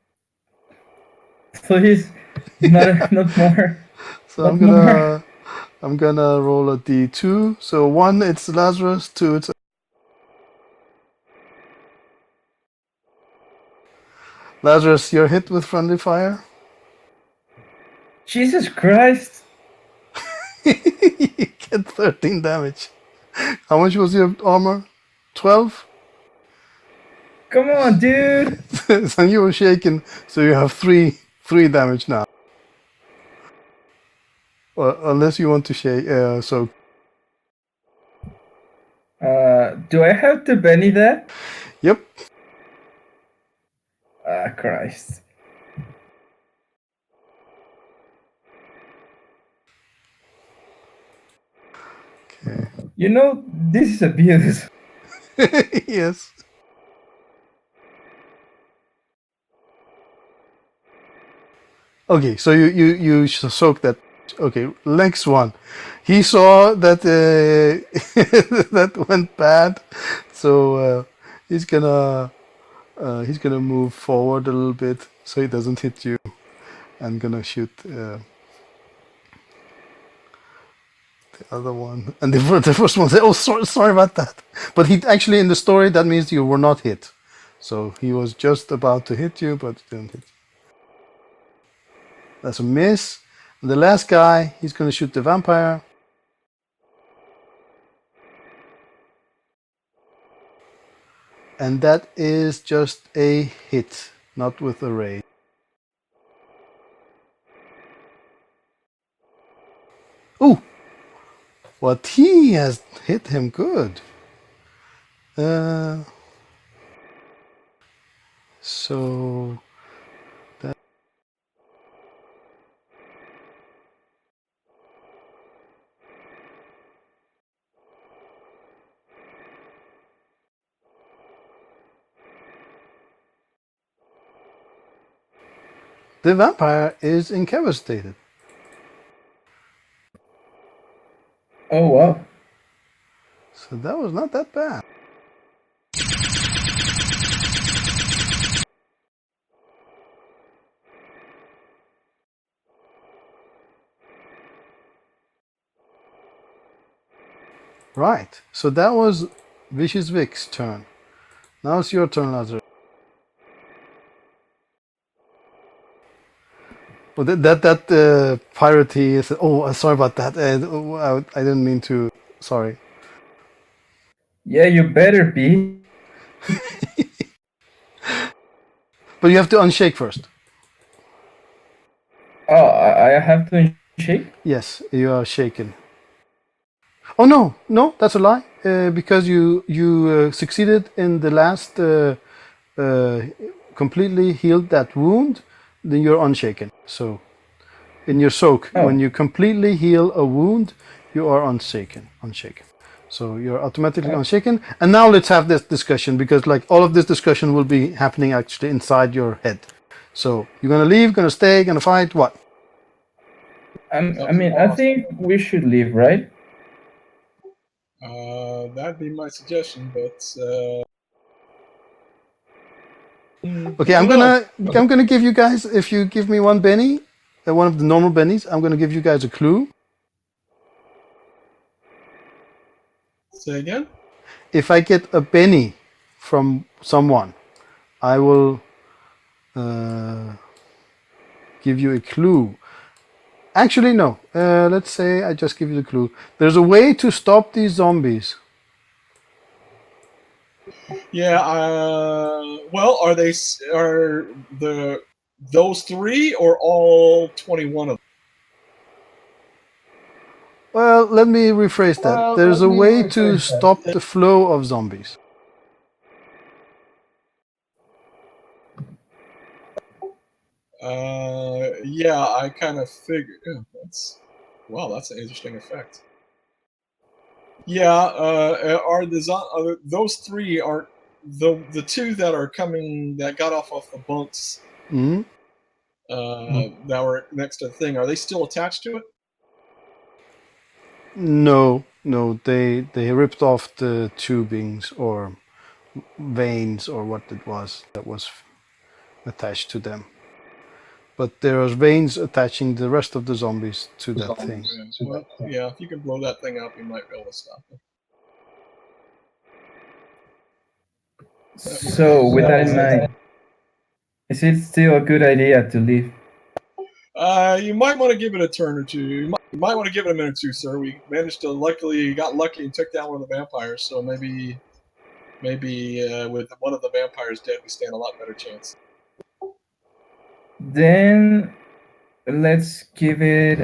Please, not more. So I'm gonna roll a d2. So 1 it's Lazarus, 2 it's Lazarus. You're hit with friendly fire. Jesus Christ! You get 13 damage. How much was your armor? 12? Come on, dude! So you were shaken, so you have 3 damage now. Unless you want to shake, so... Do I have to benny that? Yep. Ah, Christ. Okay. You know, this is abuse. Yes. Okay, so you soak that. Okay, next one. He saw that that went bad, so he's gonna He's gonna move forward a little bit so he doesn't hit you, and gonna shoot the other one. And the first one said, "Oh, sorry about that." But he actually, in the story, that means you were not hit. So he was just about to hit you, but didn't hit you. That's a miss. And the last guy, he's gonna shoot the vampire. And that is just a hit, not with a ray. Ooh! What he has hit him good. So that the vampire is incapacitated. Oh wow. So that was not that bad. Right. So that was Vicious Vic's turn. Now it's your turn, Lazarus. Well, that pirate he said, "Oh, sorry about that. I didn't mean to. Sorry." Yeah, you better be. But you have to unshake first. Oh, I have to shake? Yes, you are shaken. Oh no, that's a lie. Because you succeeded in the last completely healed that wound, then you're unshaken. So in your soak, when you completely heal a wound, you are unshaken. So you're automatically unshaken. And now let's have this discussion, because like all of this discussion will be happening actually inside your head. So you're gonna leave, gonna stay, gonna fight, what? I mean, I think we should leave, right? That'd be my suggestion, but Okay, I'm gonna give you guys, if you give me one Benny, one of the normal bennies, I'm gonna give you guys a clue. Say again? If I get a Benny from someone, I will give you a clue. Actually, no. Let's say I just give you the clue. There's a way to stop these zombies. Yeah. Well, are those three or all 21 of them? Well, let me rephrase that. There's a way to stop the flow of zombies. Yeah, I kind of figured. That's an interesting effect. Yeah, are those three are the two that are coming that got off the bunks Mm-hmm. that were next to the thing? Are they still attached to it? No, they ripped off the tubings or veins or what it was that was attached to them. But there are veins attaching the rest of the zombies to that thing. Well, yeah, if you can blow that thing up, you might be able to stop it. So, with that in mind, is it still a good idea to leave? You might want to give it a turn or two. You might want to give it a minute or two, sir. We managed to got lucky and took down one of the vampires. So maybe with one of the vampires dead, we stand a lot better chance. Then let's give it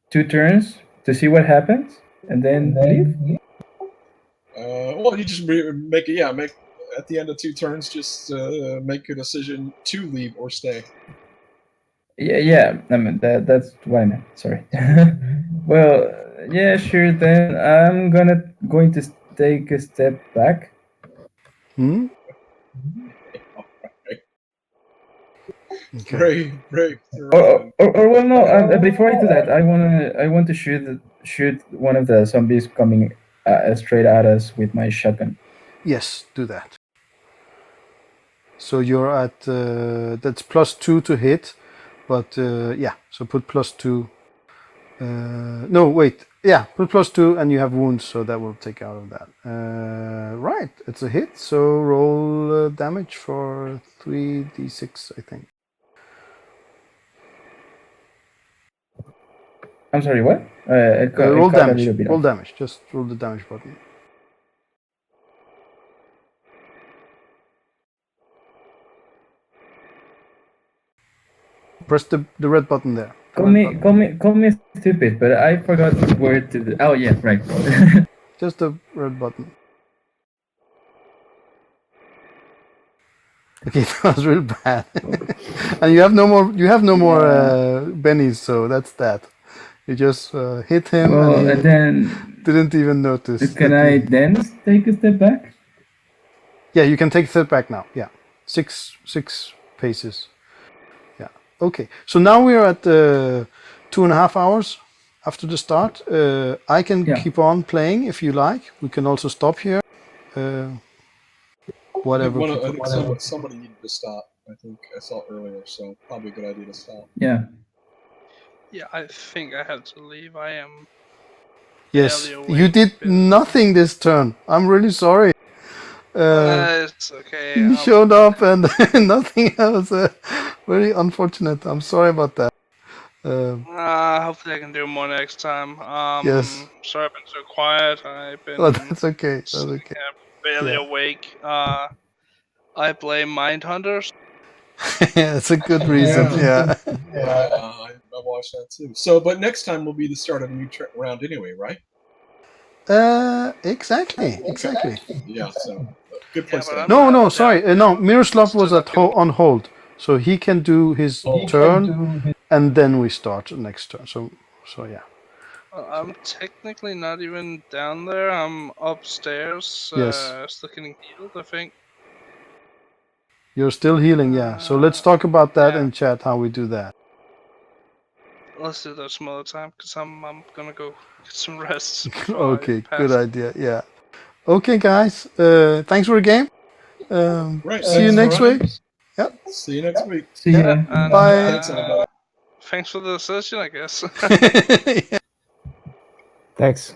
2 turns to see what happens, and then leave. Well, you just make at the end of 2 turns, just make a decision to leave or stay. Yeah. I mean that's what I meant. Sorry. Well, yeah, sure. Then I'm going to take a step back. Hmm? Okay. Great. Or well, no. Before I do that, I want to shoot one of the zombies coming straight at us with my shotgun. Yes, do that. So you're at that's +2 to hit, but yeah. So put +2. No, wait. Yeah, put +2, and you have wounds, so that will take out of that. Right, it's a hit. So roll damage for 3d6, I think. I'm sorry, what? Roll damage. Roll damage. Just roll the damage button. Press the red button there. Call me stupid, but I forgot where to do. Oh yeah, right. Just the red button. Okay, that was real bad. And you have no more. You have no more bennies, so that's that. You just hit him, and then didn't even notice. Can I then take a step back? Yeah, you can take a step back now. Yeah, six paces. Yeah. Okay. So now we are at 2.5 hours after the start. I can keep on playing if you like. We can also stop here. Whatever. I think somebody needed to stop. I think I saw earlier, so probably a good idea to stop. Yeah. Yeah, I think I had to leave. I am. Yes, you did nothing this turn. I'm really sorry. It's okay. You showed up and nothing else. Very unfortunate. I'm sorry about that. Hopefully I can do more next time. Yes. Sorry I've been so quiet. I've been. Oh, that's okay. That's okay. Barely awake. I blame Mindhunters. Yeah, that's a good reason. Yeah. I watched that too. So, but next time will be the start of a new round anyway, right? Exactly. Yeah. So, good place. No. Sorry. No, Miroslav was on hold, so he can do his turn, and then we start next turn. So yeah. I'm technically not even down there. I'm upstairs. Yes. Still getting healed, I think. You're still healing, yeah. So let's talk about that in chat, how we do that. Let's do that some other time, because I'm gonna go get some rest. Okay, good idea, yeah. Okay, guys, thanks for the game. See you next week. Yeah. See you next week. See ya. Bye. Thanks for the session, I guess. Thanks.